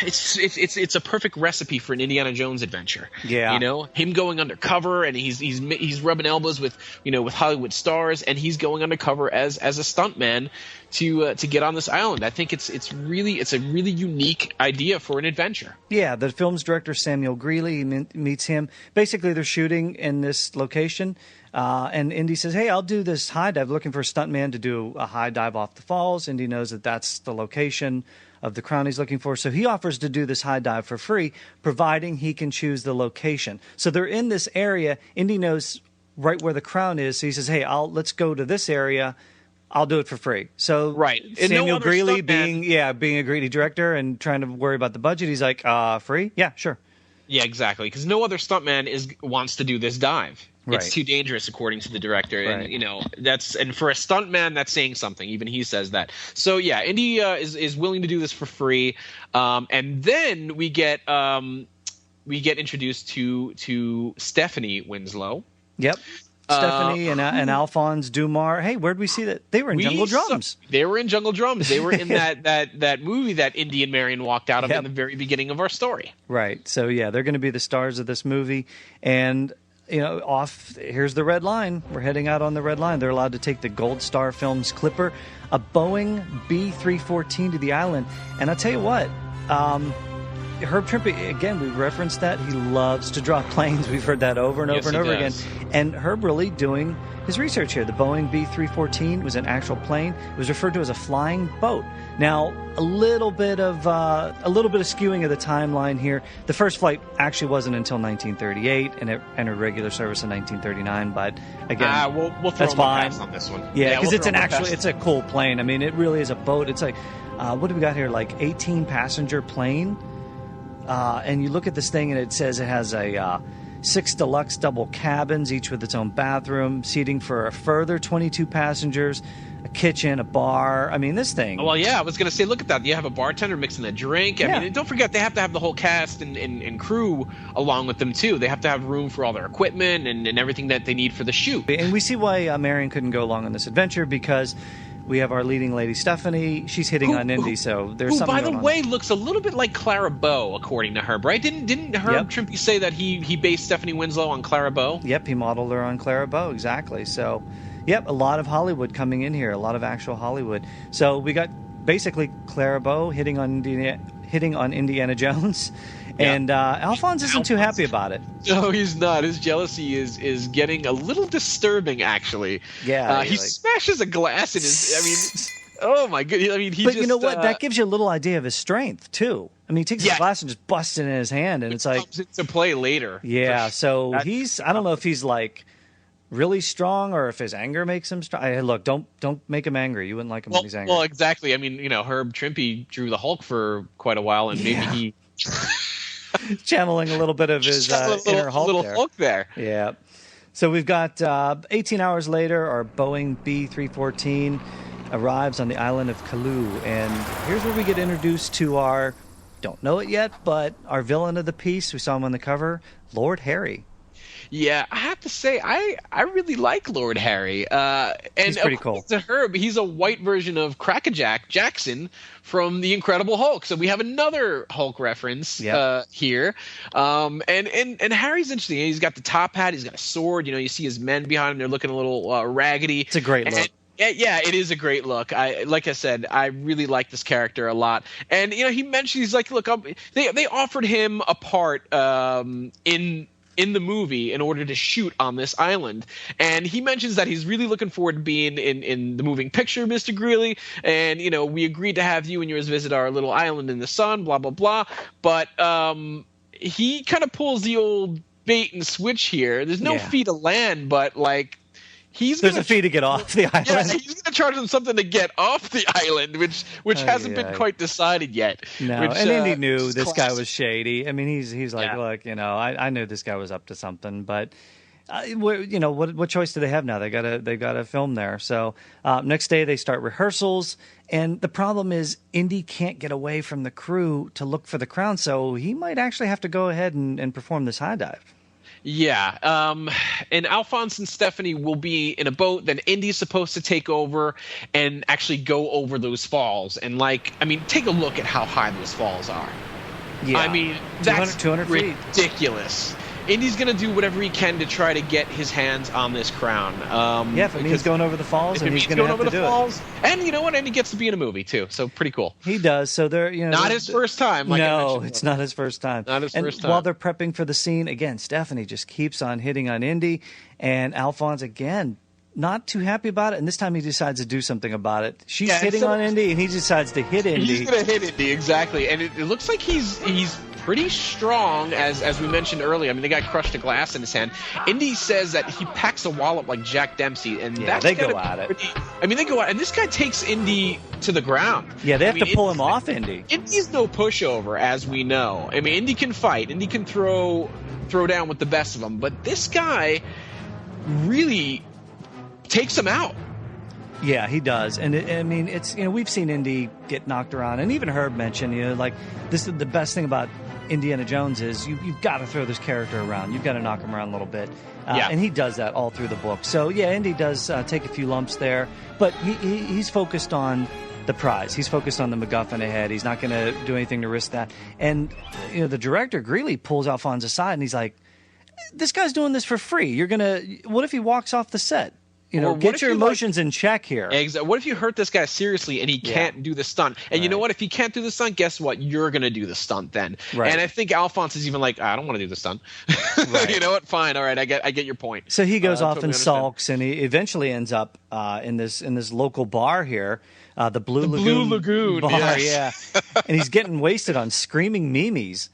it's a perfect recipe for an Indiana Jones adventure. Yeah. You know, him going undercover, and he's rubbing elbows with Hollywood stars, and he's going undercover as a stuntman to get on this island. I think it's a really unique idea for an adventure. Yeah, the film's director Samuel Greeley, he meets him. Basically, they're shooting in this location, and Indy says, "Hey, I'll do this high dive. Looking for a stuntman to do a high dive off the falls." Indy knows that that's the location of the crown he's looking for, so he offers to do this high dive for free, providing he can choose the location. So they're in this area. Indy knows right where the crown is, so he says, "Hey, let's go to this area. I'll do it for free." So right. Samuel Greeley being a greedy director and trying to worry about the budget, he's like, free? Yeah, sure. Yeah, exactly. Because no other stuntman wants to do this dive. Right. It's too dangerous, according to the director, Right. and and for a stuntman, that's saying something. Even he says that. So yeah, Indy is willing to do this for free, and then we get introduced to Stephanie Winslow. Yep. Stephanie and Alphonse Dumas. Hey, where'd we see that? They were in Jungle Drums. They were in Jungle Drums. They were in that movie that Indy and Marion walked out of in the very beginning of our story. Right. So yeah, they're going to be the stars of this movie, and here's the red line. We're heading out on the red line. They're allowed to take the Gold Star Films Clipper, a Boeing B-314 to the island. And I'll tell you what, Herb Trimpe, again, we referenced that. He loves to draw planes. We've heard that over and over and over again. And Herb really doing his research here. The Boeing B-314 was an actual plane. It was referred to as a flying boat. Now, a little bit of skewing of the timeline here. The first flight actually wasn't until 1938, and it entered regular service in 1939. But again, we'll throw that's a fine pass on this one. Yeah, because it's a cool plane. I mean, it really is a boat. It's like, what do we got here? Like 18 passenger plane. And you look at this thing, and it says it has a 6 deluxe double cabins, each with its own bathroom, seating for a further 22 passengers, a kitchen, a bar. I mean, this thing. Well, yeah, I was going to say, look at that. You have a bartender mixing a drink. I mean, don't forget, they have to have the whole cast and crew along with them, too. They have to have room for all their equipment and everything that they need for the shoot. And we see why Marion couldn't go along on this adventure, because we have our leading lady, Stephanie. She's hitting on Indy, so there's something going on. By the way, looks a little bit like Clara Bow, according to Herb, right? Didn't Herb Trimpe say that he based Stephanie Winslow on Clara Bow? Yep, he modeled her on Clara Bow, exactly. So, yep, a lot of Hollywood coming in here, a lot of actual Hollywood. So we got basically Clara Bow hitting on Indiana Jones. Yeah. And Alphonse isn't too happy about it. No, he's not. His jealousy is getting a little disturbing, actually. Yeah. He smashes a glass in his... I mean, oh, my goodness. I mean, But you know what? That gives you a little idea of his strength, too. I mean, he takes his glass and just busts it in his hand, and it's like... comes into play later. Yeah, so he's... I don't know if he's, like, really strong or if his anger makes him strong. Hey, look, don't make him angry. You wouldn't like him when he's angry. Well, exactly. I mean, Herb Trimpe drew the Hulk for quite a while, and maybe he... channeling a little bit of his inner Hulk there. Yeah. So we've got 18 hours later, our Boeing B-314 arrives on the island of Cloux. And here's where we get introduced to our, don't know it yet, but our villain of the piece. We saw him on the cover, Lord Harry. Yeah, I have to say, I really like Lord Harry. And he's pretty cool. To Herb, he's a white version of Crackerjack Jackson from The Incredible Hulk. So we have another Hulk reference here. And Harry's interesting. He's got the top hat. He's got a sword. You see his men behind him. They're looking a little raggedy. It's a great look. Yeah, it is a great look. Like I said, I really like this character a lot. And he mentioned, he's like, look, they offered him a part in the movie in order to shoot on this island. And he mentions that he's really looking forward to being in the moving picture, Mr. Greeley. And, we agreed to have you and yours visit our little island in the sun, blah, blah, blah. But he kind of pulls the old bait and switch here. There's no fee to land, but, like, there's a fee to get off the island. Yeah, he's going to charge them something to get off the island, which hasn't been quite decided yet. No, and Indy knew this guy was shady. I mean, he's like, look, I knew this guy was up to something, but what choice do they have now? They gotta film there. So next day they start rehearsals, and the problem is Indy can't get away from the crew to look for the crown, so he might actually have to go ahead and perform this high dive. Yeah, and Alphonse and Stephanie will be in a boat. Then Indy's supposed to take over and actually go over those falls. And take a look at how high those falls are. Yeah. I mean, that's 200 feet. ridiculous. Indy's going to do whatever he can to try to get his hands on this crown. If it means going over the falls, and he's going to have to do it. And you know what? And he gets to be in a movie too, so pretty cool. He does. So they're not his first time. Like no, it's not his first time. Not his first time. While they're prepping for the scene, again, Stephanie just keeps on hitting on Indy, and Alphonse again. Not too happy about it, and this time he decides to do something about it. She's hitting on Indy, and he decides to hit Indy. He's going to hit Indy, exactly. And it looks like he's pretty strong, as we mentioned earlier. I mean, the guy crushed a glass in his hand. Indy says that he packs a wallop like Jack Dempsey, and they go at it. I mean, they go at it, and this guy takes Indy to the ground. Yeah, they have to pull him off Indy. Indy's no pushover, as we know. I mean, Indy can fight. Indy can throw down with the best of them. But this guy really takes him out. Yeah, he does. And it's we've seen Indy get knocked around, and even Herb mentioned, like this is the best thing about Indiana Jones is you've got to throw this character around. You've got to knock him around a little bit. And he does that all through the book. So yeah, Indy does take a few lumps there, but he's focused on the prize. He's focused on the MacGuffin ahead. He's not going to do anything to risk that. And the director Greeley pulls Alphonse aside, and he's like, "This guy's doing this for free. What if he walks off the set? Get your emotions in check here." Exactly. What if you hurt this guy seriously and he can't do the stunt? And you know what? If he can't do the stunt, guess what? You're going to do the stunt then. Right. And I think Alphonse is even like, I don't want to do the stunt. Right. You know what? Fine. All right. I get your point. So he goes off and sulks, and he eventually ends up in this local bar here, the Blue Lagoon bar. Yes. Yeah. And he's getting wasted on screaming Mimis.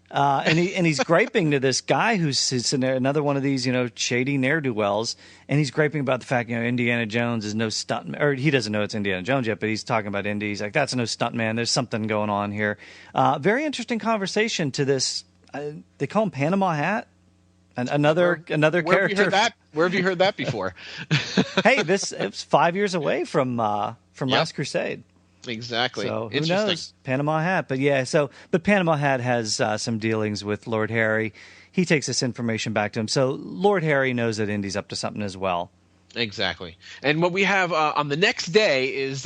And he's griping to this guy who's another one of these, shady ne'er-do-wells, and he's griping about the fact, Indiana Jones is no stuntman, or he doesn't know it's Indiana Jones yet, but he's talking about Indy. He's like, that's no stuntman. There's something going on here. Very interesting conversation to this. They call him Panama Hat. Another character. Where have you heard that before? Hey, it was 5 years away from Last Crusade. Exactly. So who knows? Panama Hat. But Panama Hat has some dealings with Lord Harry. He takes this information back to him. So Lord Harry knows that Indy's up to something as well. Exactly. And what we have on the next day is,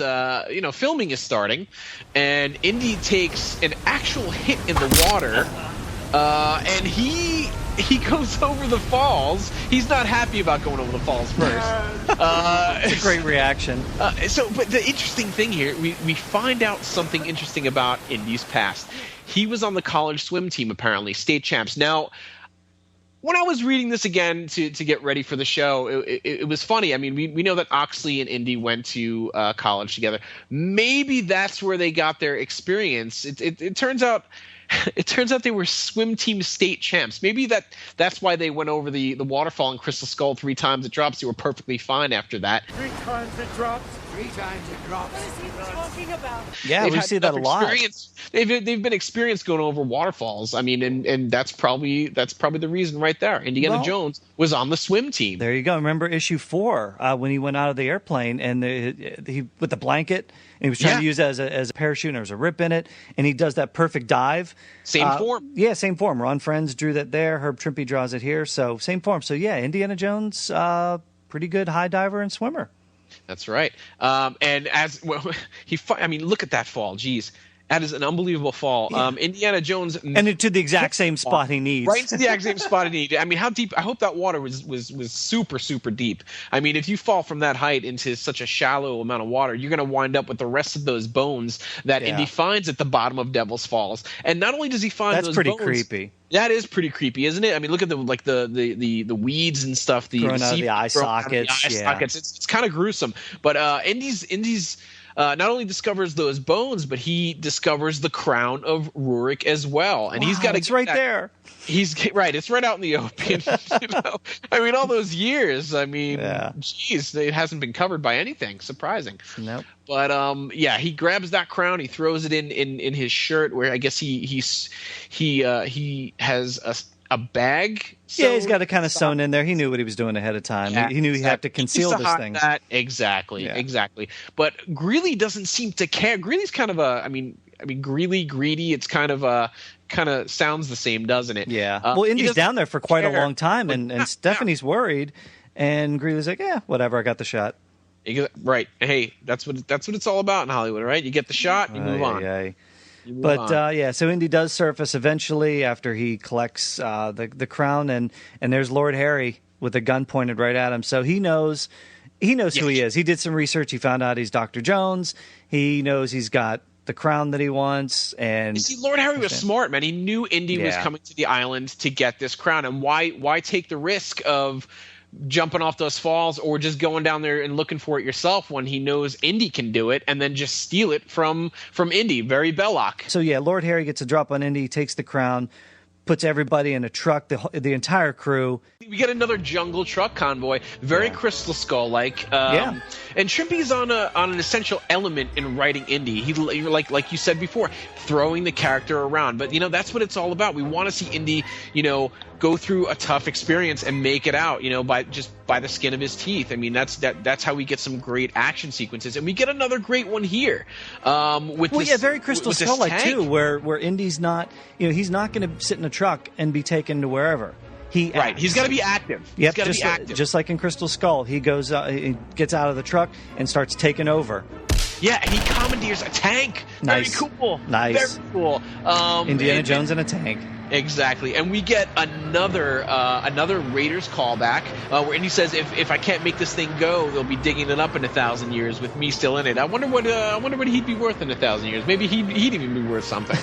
filming is starting, and Indy takes an actual hit in the water, and he goes over the falls. He's not happy about going over the falls first. It's a great reaction. But the interesting thing here, we find out something interesting about Indy's past. He was on the college swim team, apparently, state champs. Now, when I was reading this again to get ready for the show, it was funny. I mean, we know that Oxley and Indy went to college together. Maybe that's where they got their experience. It turns out they were swim team state champs. Maybe that's why they went over the waterfall in Crystal Skull 3 times it drops. They were perfectly fine after that. 3 times it drops. 3 times it drops. What is he talking about? Yeah, we see that a lot. They've been experienced going over waterfalls. I mean, and that's probably the reason right there. Indiana Jones was on the swim team. There you go. Remember issue 4 when he went out of the airplane and he with the blanket and he was trying to use it as a parachute and there was a rip in it and he does that perfect dive. Same form. Yeah, same form. Ron Friends drew that there. Herb Trimpe draws it here. So same form. So yeah, Indiana Jones, pretty good high diver and swimmer. That's right. And look at that fall. Jeez. That is an unbelievable fall. Yeah. Indiana Jones, and to the exact same spot he needs, right to the exact same spot he needs. I mean, how deep? I hope that water was super super deep. I mean, if you fall from that height into such a shallow amount of water, you're going to wind up with the rest of those bones that Indy finds at the bottom of Devil's Falls. And not only does he find those pretty bones, creepy. That is pretty creepy, isn't it? I mean, look at the weeds and stuff. Growing out of the eye sockets. It's kind of gruesome. But Indy's. Not only discovers those bones, but he discovers the crown of Rurik as well, and he's got it's right there. He's right; it's right out in the open. I mean, all those years. I mean, geez, it hasn't been covered by anything. Surprising. Nope. But he grabs that crown, he throws it in his shirt, where I guess he has a bag. Yeah, he's got it kind of sewn in there. He knew what he was doing ahead of time. Yeah, he knew he had to conceal this thing. Exactly. But Greeley doesn't seem to care. Greeley's kind of Greeley, greedy. It's kind of sounds the same, doesn't it? Yeah. Well, Indy's down there for quite a long time, and Stephanie's worried, and Greeley's like, yeah, whatever, I got the shot. Right. Hey, that's what it's all about in Hollywood, right? You get the shot, you move on. But so Indy does surface eventually after he collects the crown, and there's Lord Harry with a gun pointed right at him. So he knows who he is. He did some research. He found out he's Dr. Jones. He knows he's got the crown that he wants. And you see, Lord Harry was smart, man. He knew Indy was coming to the island to get this crown, and why take the risk of jumping off those falls or just going down there and looking for it yourself when he knows Indy can do it, and then just steal it from Indy? Very Belloc. So Lord Harry gets a drop on Indy, takes the crown, puts everybody in a truck, the entire crew. We get another jungle truck convoy, very Crystal Skull like. And Shrimpy's on an essential element in writing Indy. He like you said before, throwing the character around. But that's what it's all about. We want to see Indy, go through a tough experience and make it out, by the skin of his teeth. I mean, that's how we get some great action sequences, and we get another great one here. Very Crystal Skull like too, where Indy's not, he's not going to sit in a truck and be taken to wherever. He's got to be active. Yep, just like in Crystal Skull, he goes, he gets out of the truck and starts taking over. Yeah, he commandeers a tank. Nice. Very cool. Nice. Very cool. Indiana Jones in a tank. Exactly, and we get another Raiders callback where Indy says, "If I can't make this thing go, they'll be digging it up in 1,000 years with me still in it." I wonder what he'd be worth in 1,000 years. Maybe he'd even be worth something.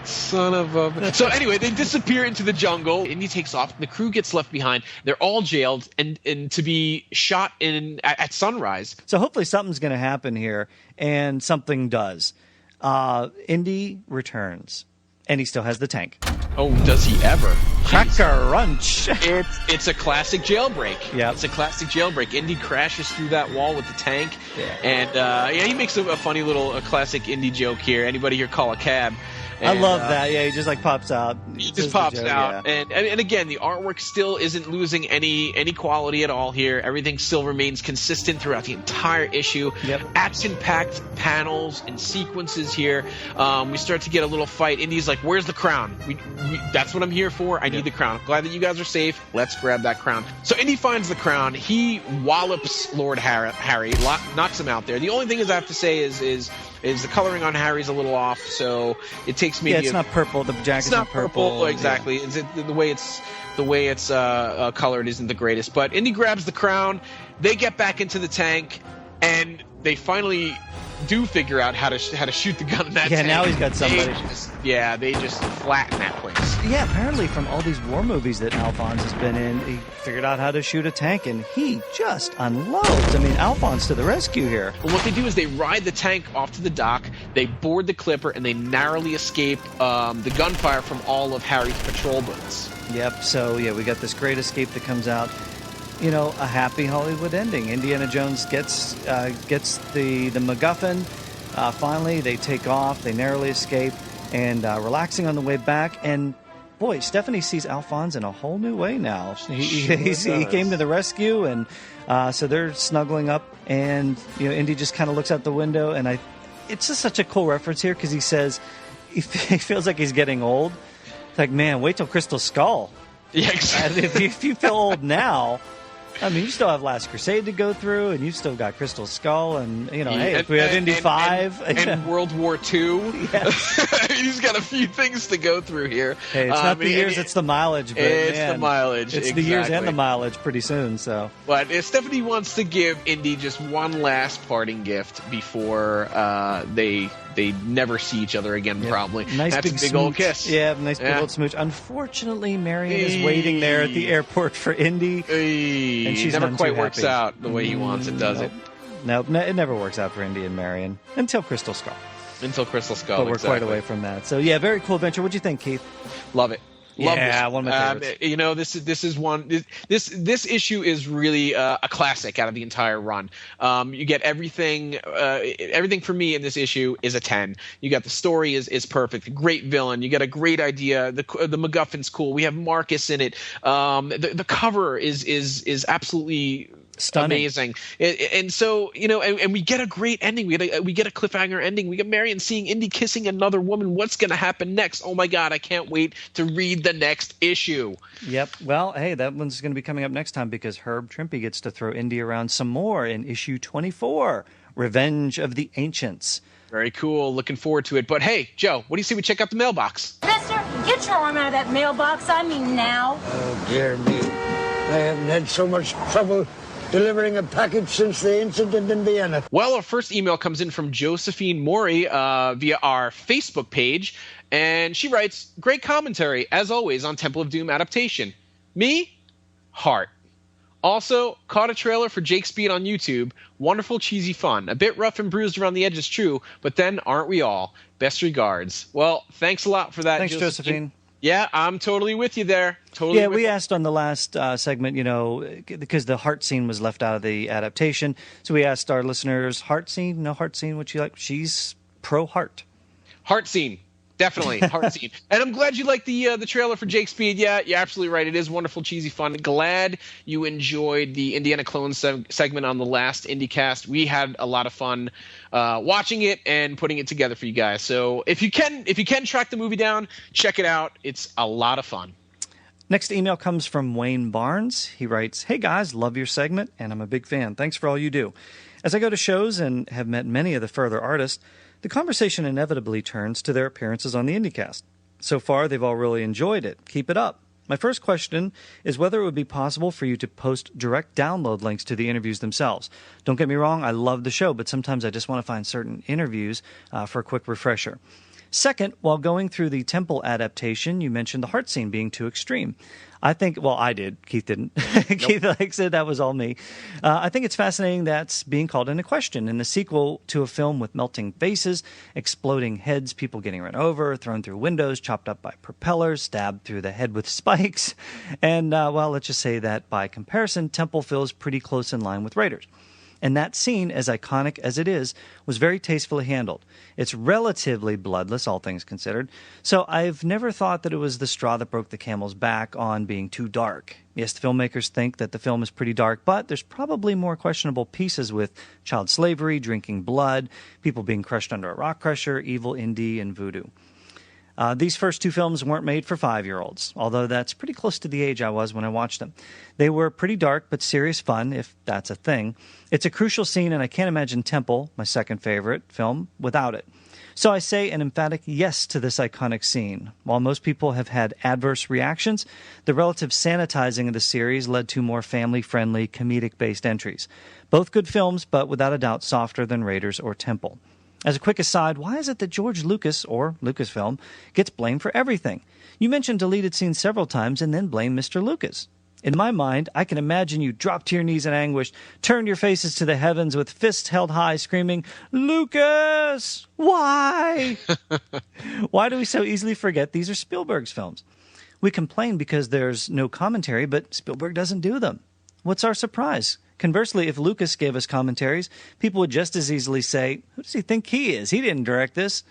Son of a... So anyway, they disappear into the jungle. Indy takes off. The crew gets left behind. They're all jailed and to be shot at sunrise. So hopefully something's going to happen here, and something does. Indy returns, and he still has the tank. Oh, does he ever? Cracker Runch. It's a classic jailbreak. Yeah, it's a classic jailbreak. Indy crashes through that wall with the tank, and he makes a funny little classic Indy joke here. Anybody here call a cab? I love that. Yeah, he just pops out. He just pops out, and again, the artwork still isn't losing any quality at all here. Everything still remains consistent throughout the entire issue. Yep. Action-packed panels and sequences here. We start to get a little fight. Indy's like, "Where's the crown? That's what I'm here for. I need the crown. I'm glad that you guys are safe. Let's grab that crown." So Indy finds the crown. He wallops Lord Harry, knocks him out there. The only thing I have to say is the coloring on Harry's a little off, so it takes me. Yeah, it's not purple. The jacket's not purple. Exactly. Yeah. The way it's colored isn't the greatest. But Indy grabs the crown. They get back into the tank, and they finally do figure out how to shoot the gun in that tank. Yeah, now he's got somebody. They just flatten that place. Yeah, apparently from all these war movies that Alphonse has been in, he figured out how to shoot a tank, and he just unloads. I mean, Alphonse to the rescue here. Well, what they do is they ride the tank off to the dock, they board the clipper, and they narrowly escape the gunfire from all of Harry's patrol boats. Yep, so we got this great escape that comes out. A happy Hollywood ending. Indiana Jones gets the MacGuffin. Finally, they take off. They narrowly escape, and relaxing on the way back. And boy, Stephanie sees Alphonse in a whole new way now. He came to the rescue, and so they're snuggling up. And Indy just kind of looks out the window, and it's just such a cool reference here because he says he feels like he's getting old. It's like, man, wait till Crystal Skull. Yeah, exactly. If you feel old now. I mean, you still have Last Crusade to go through, and you've still got Crystal Skull, and if we have Indy 5 and World War II, he's got a few things to go through here. Hey, it's not the years; it's the mileage. But it's the mileage. It's the years and the mileage pretty soon. So, but Stephanie wants to give Indy just one last parting gift before they never see each other again. Probably. Nice That's big old kiss. Yeah, nice big old smooch. Unfortunately, Marion is waiting there at the airport for Indy. And she's never quite works out the way he wants it, does it? Nope, it never works out for Indy and Marion until Crystal Skull. But we're quite away from that. So very cool adventure. What'd you think, Keith? Love it. Yeah, one of my favorites. This issue is really a classic out of the entire run. You get everything for me in this issue is a 10. You got the story is perfect, great villain. You got a great idea. The MacGuffin's cool. We have Marcus in it. The cover is absolutely stunning. Amazing. And so, and we get a great ending. We get a cliffhanger ending. We get Marion seeing Indy kissing another woman. What's going to happen next? Oh my God, I can't wait to read the next issue. Yep. Well, hey, that one's going to be coming up next time because Herb Trimpe gets to throw Indy around some more in issue 24, Revenge of the Ancients. Very cool. Looking forward to it. But hey, Joe, what do you say we check out the mailbox? Mister, get your arm out of that mailbox. I mean now. Oh, dear me. I haven't had so much trouble delivering a package since the incident in Vienna. Well, our first email comes in from Josephine Maury via our Facebook page, and she writes, great commentary, as always, on Temple of Doom adaptation. Me? Heart. Also, caught a trailer for Jake Speed on YouTube. Wonderful, cheesy fun. A bit rough and bruised around the edges, true, but then aren't we all? Best regards. Well, thanks a lot for that, Thanks, Josephine. Yeah, I'm totally with you there. Totally. Yeah, we asked on the last segment, because the heart scene was left out of the adaptation. So we asked our listeners, heart scene, no heart scene, what you like? She's pro heart. Heart scene. Definitely, heart scene. And I'm glad you liked the trailer for Jake Speed. Yeah, you're absolutely right. It is wonderful, cheesy fun. Glad you enjoyed the Indiana Clone segment on the last IndyCast. We had a lot of fun watching it and putting it together for you guys. So if you can track the movie down, check it out. It's a lot of fun. Next email comes from Wayne Barnes. He writes, hey guys, love your segment, and I'm a big fan. Thanks for all you do. As I go to shows and have met many of the further artists, the conversation inevitably turns to their appearances on the IndyCast. So far, they've all really enjoyed it. Keep it up. My first question is whether it would be possible for you to post direct download links to the interviews themselves. Don't get me wrong, I love the show, but sometimes I just want to find certain interviews for a quick refresher. Second, while going through the Temple adaptation, you mentioned the heart scene being too extreme. I think, well, I did. Keith didn't. Nope. Keith said that was all me. I think it's fascinating that's being called into question. In the sequel to a film with melting faces, exploding heads, people getting run over, thrown through windows, chopped up by propellers, stabbed through the head with spikes. And, well, let's just say that by comparison, Temple feels pretty close in line with Raiders. And that scene, as iconic as it is, was very tastefully handled. It's relatively bloodless, all things considered, so I've never thought that it was the straw that broke the camel's back on being too dark. Yes, the filmmakers think that the film is pretty dark, but there's probably more questionable pieces with child slavery, drinking blood, people being crushed under a rock crusher, evil Indy, and voodoo. These first two films weren't made for 5-year-olds, although that's pretty close to the age I was when I watched them. They were pretty dark but serious fun, if that's a thing. It's a crucial scene, and I can't imagine Temple, my second favorite film, without it. So I say an emphatic yes to this iconic scene. While most people have had adverse reactions, the relative sanitizing of the series led to more family-friendly, comedic-based entries. Both good films, but without a doubt softer than Raiders or Temple. As a quick aside, why is it that George Lucas, or Lucasfilm, gets blamed for everything? You mentioned deleted scenes several times and then blame Mr. Lucas. In my mind, I can imagine you drop to your knees in anguish, turn your faces to the heavens with fists held high, screaming, Lucas! Why? Why do we so easily forget these are Spielberg's films? We complain because there's no commentary, but Spielberg doesn't do them. What's our surprise? Conversely, if Lucas gave us commentaries, people would just as easily say, who does he think he is? He didn't direct this.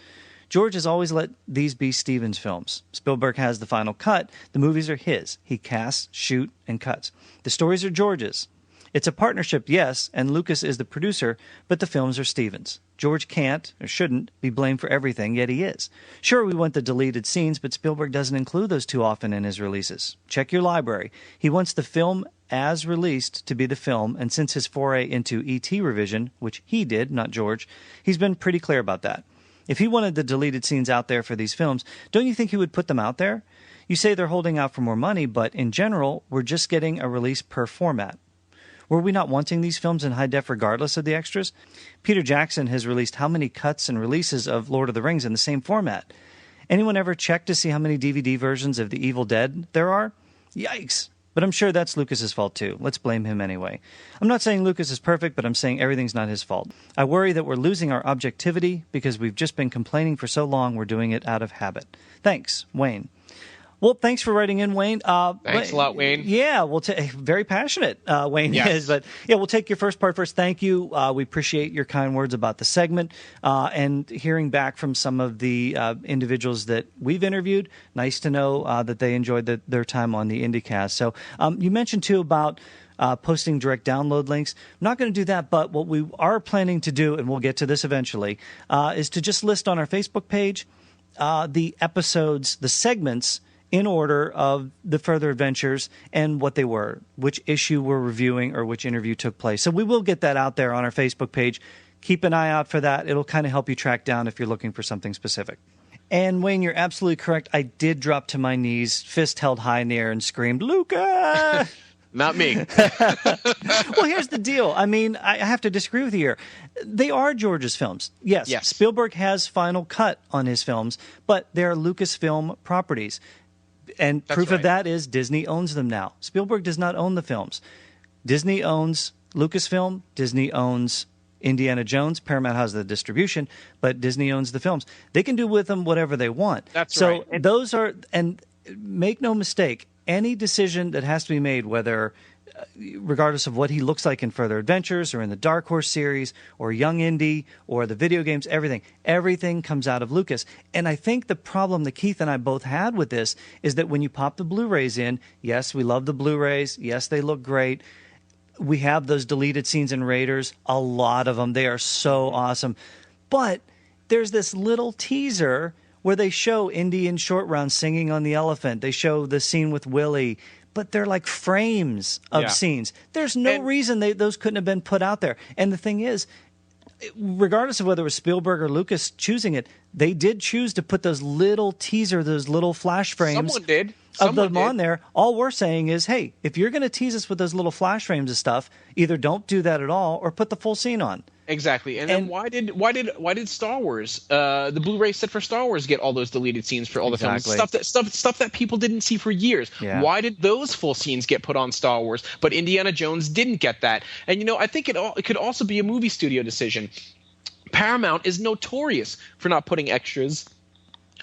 George has always let these be Stevens' films. Spielberg has the final cut. The movies are his. He casts, shoots, and cuts. The stories are George's. It's a partnership, yes, and Lucas is the producer, but the films are Stevens. George can't, or shouldn't, be blamed for everything, yet he is. Sure, we want the deleted scenes, but Spielberg doesn't include those too often in his releases. Check your library. He wants the film as released to be the film, and since his foray into E.T. revision, which he did, not George, he's been pretty clear about that. If he wanted the deleted scenes out there for these films, don't you think he would put them out there? You say they're holding out for more money, but in general, we're just getting a release per format. Were we not wanting these films in high def regardless of the extras? Peter Jackson has released how many cuts and releases of Lord of the Rings in the same format? Anyone ever check to see how many DVD versions of The Evil Dead there are? Yikes! But I'm sure that's Lucas's fault too. Let's blame him anyway. I'm not saying Lucas is perfect, but I'm saying everything's not his fault. I worry that we're losing our objectivity because we've just been complaining for so long we're doing it out of habit. Thanks, Wayne. Well, thanks for writing in, Wayne. Thanks a lot, Wayne. Yeah, very passionate, Wayne is. But yeah, we'll take your first part first. Thank you. We appreciate your kind words about the segment and hearing back from some of the individuals that we've interviewed. Nice to know that they enjoyed their time on the IndyCast. So you mentioned, too, about posting direct download links. I'm not going to do that, but what we are planning to do, and we'll get to this eventually, is to just list on our Facebook page the episodes, the segments, in order of the further adventures and what they were, which issue we're reviewing or which interview took place. So we will get that out there on our Facebook page. keep an eye out for that. It'll kind of help you track down if you're looking for something specific. And Wayne, you're absolutely correct. I did drop to my knees, fist held high in the air, and screamed, "Luca!" Not me. Well, here's the deal. I mean, I have to disagree with you here. They are George's films. Yes. Spielberg has final cut on his films, but they're Lucasfilm properties. And proof of that is Disney owns them now. Spielberg does not own the films. Disney owns Lucasfilm. Disney owns Indiana Jones. Paramount has the distribution, but Disney owns the films. They can do with them whatever they want. That's right. So those are, and make no mistake, any decision that has to be made, whether regardless of what he looks like in Further Adventures or in the Dark Horse series or Young Indy or the video games, everything comes out of Lucas. And I think the problem that Keith and I both had with this is that when you pop the Blu-rays in, yes, we love the Blu-rays. Yes, they look great. We have those deleted scenes in Raiders, a lot of them. They are so awesome. But there's this little teaser where they show Indy in Short Round singing on the elephant. They show the scene with Willie, but they're like frames of scenes. There's no reason those couldn't have been put out there. And the thing is, regardless of whether it was Spielberg or Lucas choosing it, they did choose to put those little teaser, those little flash frames of them on there. All we're saying is, hey, if you're going to tease us with those little flash frames of stuff, either don't do that at all or put the full scene on. Exactly. And then why did Star Wars, the Blu-ray set for Star Wars, get all those deleted scenes for all the films? Stuff that people didn't see for years. Yeah. Why did those full scenes get put on Star Wars, but Indiana Jones didn't get that? And I think it could also be a movie studio decision. Paramount is notorious for not putting extras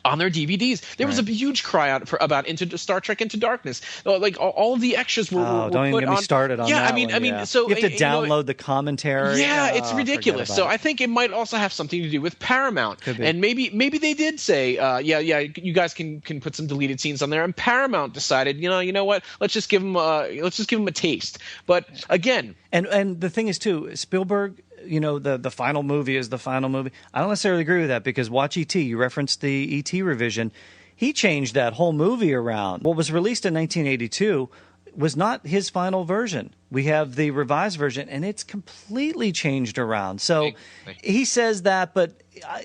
on their DVDs. There was a huge cry out about Star Trek Into Darkness. Like all of the extras were don't put even get me started on that. I mean, so you have to download the commentary. Yeah, it's ridiculous. So I think it might also have something to do with Paramount. And maybe they did say, you guys can put some deleted scenes on there. And Paramount decided, you know what? Let's just give them a taste. But again, and the thing is too, Spielberg, the final movie is the final movie. I don't necessarily agree with that because watch E.T. You referenced the E.T. revision. He changed that whole movie around. What was released in 1982 was not his final version. We have the revised version, and it's completely changed around. So he says that, but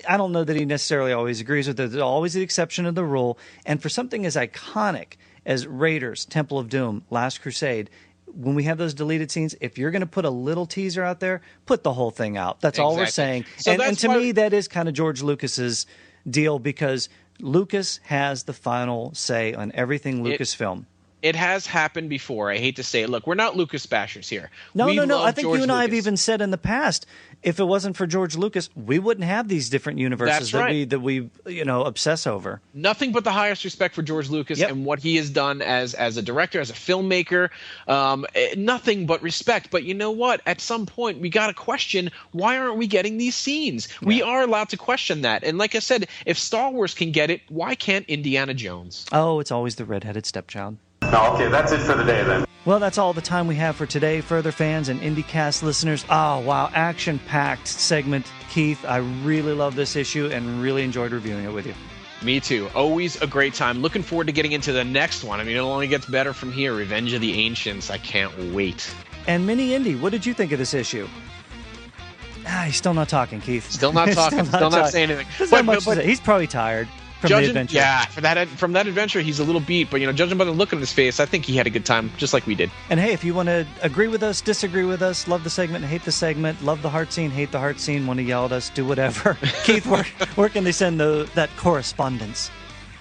I don't know that he necessarily always agrees with it. There's always the exception of the rule. And for something as iconic as Raiders, Temple of Doom, Last Crusade, when we have those deleted scenes, if you're going to put a little teaser out there, put the whole thing out. That's all we're saying. So and to me, that is kind of George Lucas's deal because Lucas has the final say on everything Lucasfilm. It has happened before. I hate to say it. Look, we're not Lucas bashers here. No. I think you and I have even said in the past, if it wasn't for George Lucas, we wouldn't have these different universes that we obsess over. Nothing but the highest respect for George Lucas and what he has done as a director, as a filmmaker. Nothing but respect. But you know what? At some point, we got to question, why aren't we getting these scenes? Yeah. We are allowed to question that. And like I said, if Star Wars can get it, why can't Indiana Jones? Oh, it's always the redheaded stepchild. Okay, that's it for the day then. Well, that's all the time we have for today. Further fans and IndyCast listeners, wow, action-packed segment. Keith, I really love this issue and really enjoyed reviewing it with you. Me too. Always a great time. Looking forward to getting into the next one. I mean, it only gets better from here. Revenge of the Ancients. I can't wait. And Mini Indy, what did you think of this issue? He's still not talking, Keith. Still not talking. Still not saying anything. But he's probably tired. From the adventure. Yeah, from that adventure, he's a little beat. But, judging by the look on his face, I think he had a good time, just like we did. And, hey, if you want to agree with us, disagree with us, love the segment, hate the segment, love the heart scene, hate the heart scene, want to yell at us, do whatever. Keith, where can they send that correspondence?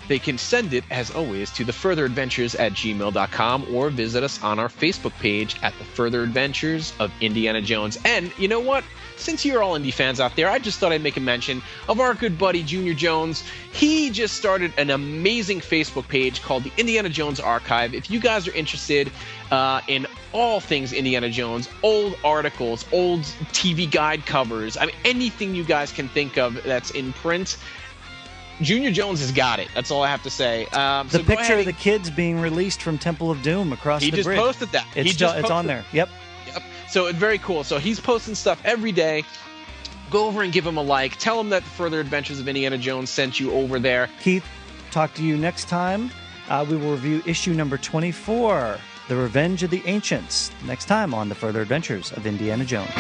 They can send it, as always, to thefurtheradventures@gmail.com or visit us on our Facebook page at The Further Adventures of Indiana Jones. And you know what? Since you're all Indy fans out there, I just thought I'd make a mention of our good buddy Junior Jones. He just started an amazing Facebook page called the Indiana Jones Archive. If you guys are interested in all things Indiana Jones, old articles, old TV guide covers, I mean, anything you guys can think of that's in print, Junior Jones has got it. That's all I have to say. The picture of the kids being released from Temple of Doom across the bridge. He just posted that. It's on there. Yep. So it's very cool. So he's posting stuff every day. Go over and give him a like. Tell him that the Further Adventures of Indiana Jones sent you over there. Keith, talk to you next time. We will review issue number 24, The Revenge of the Ancients, next time on The Further Adventures of Indiana Jones.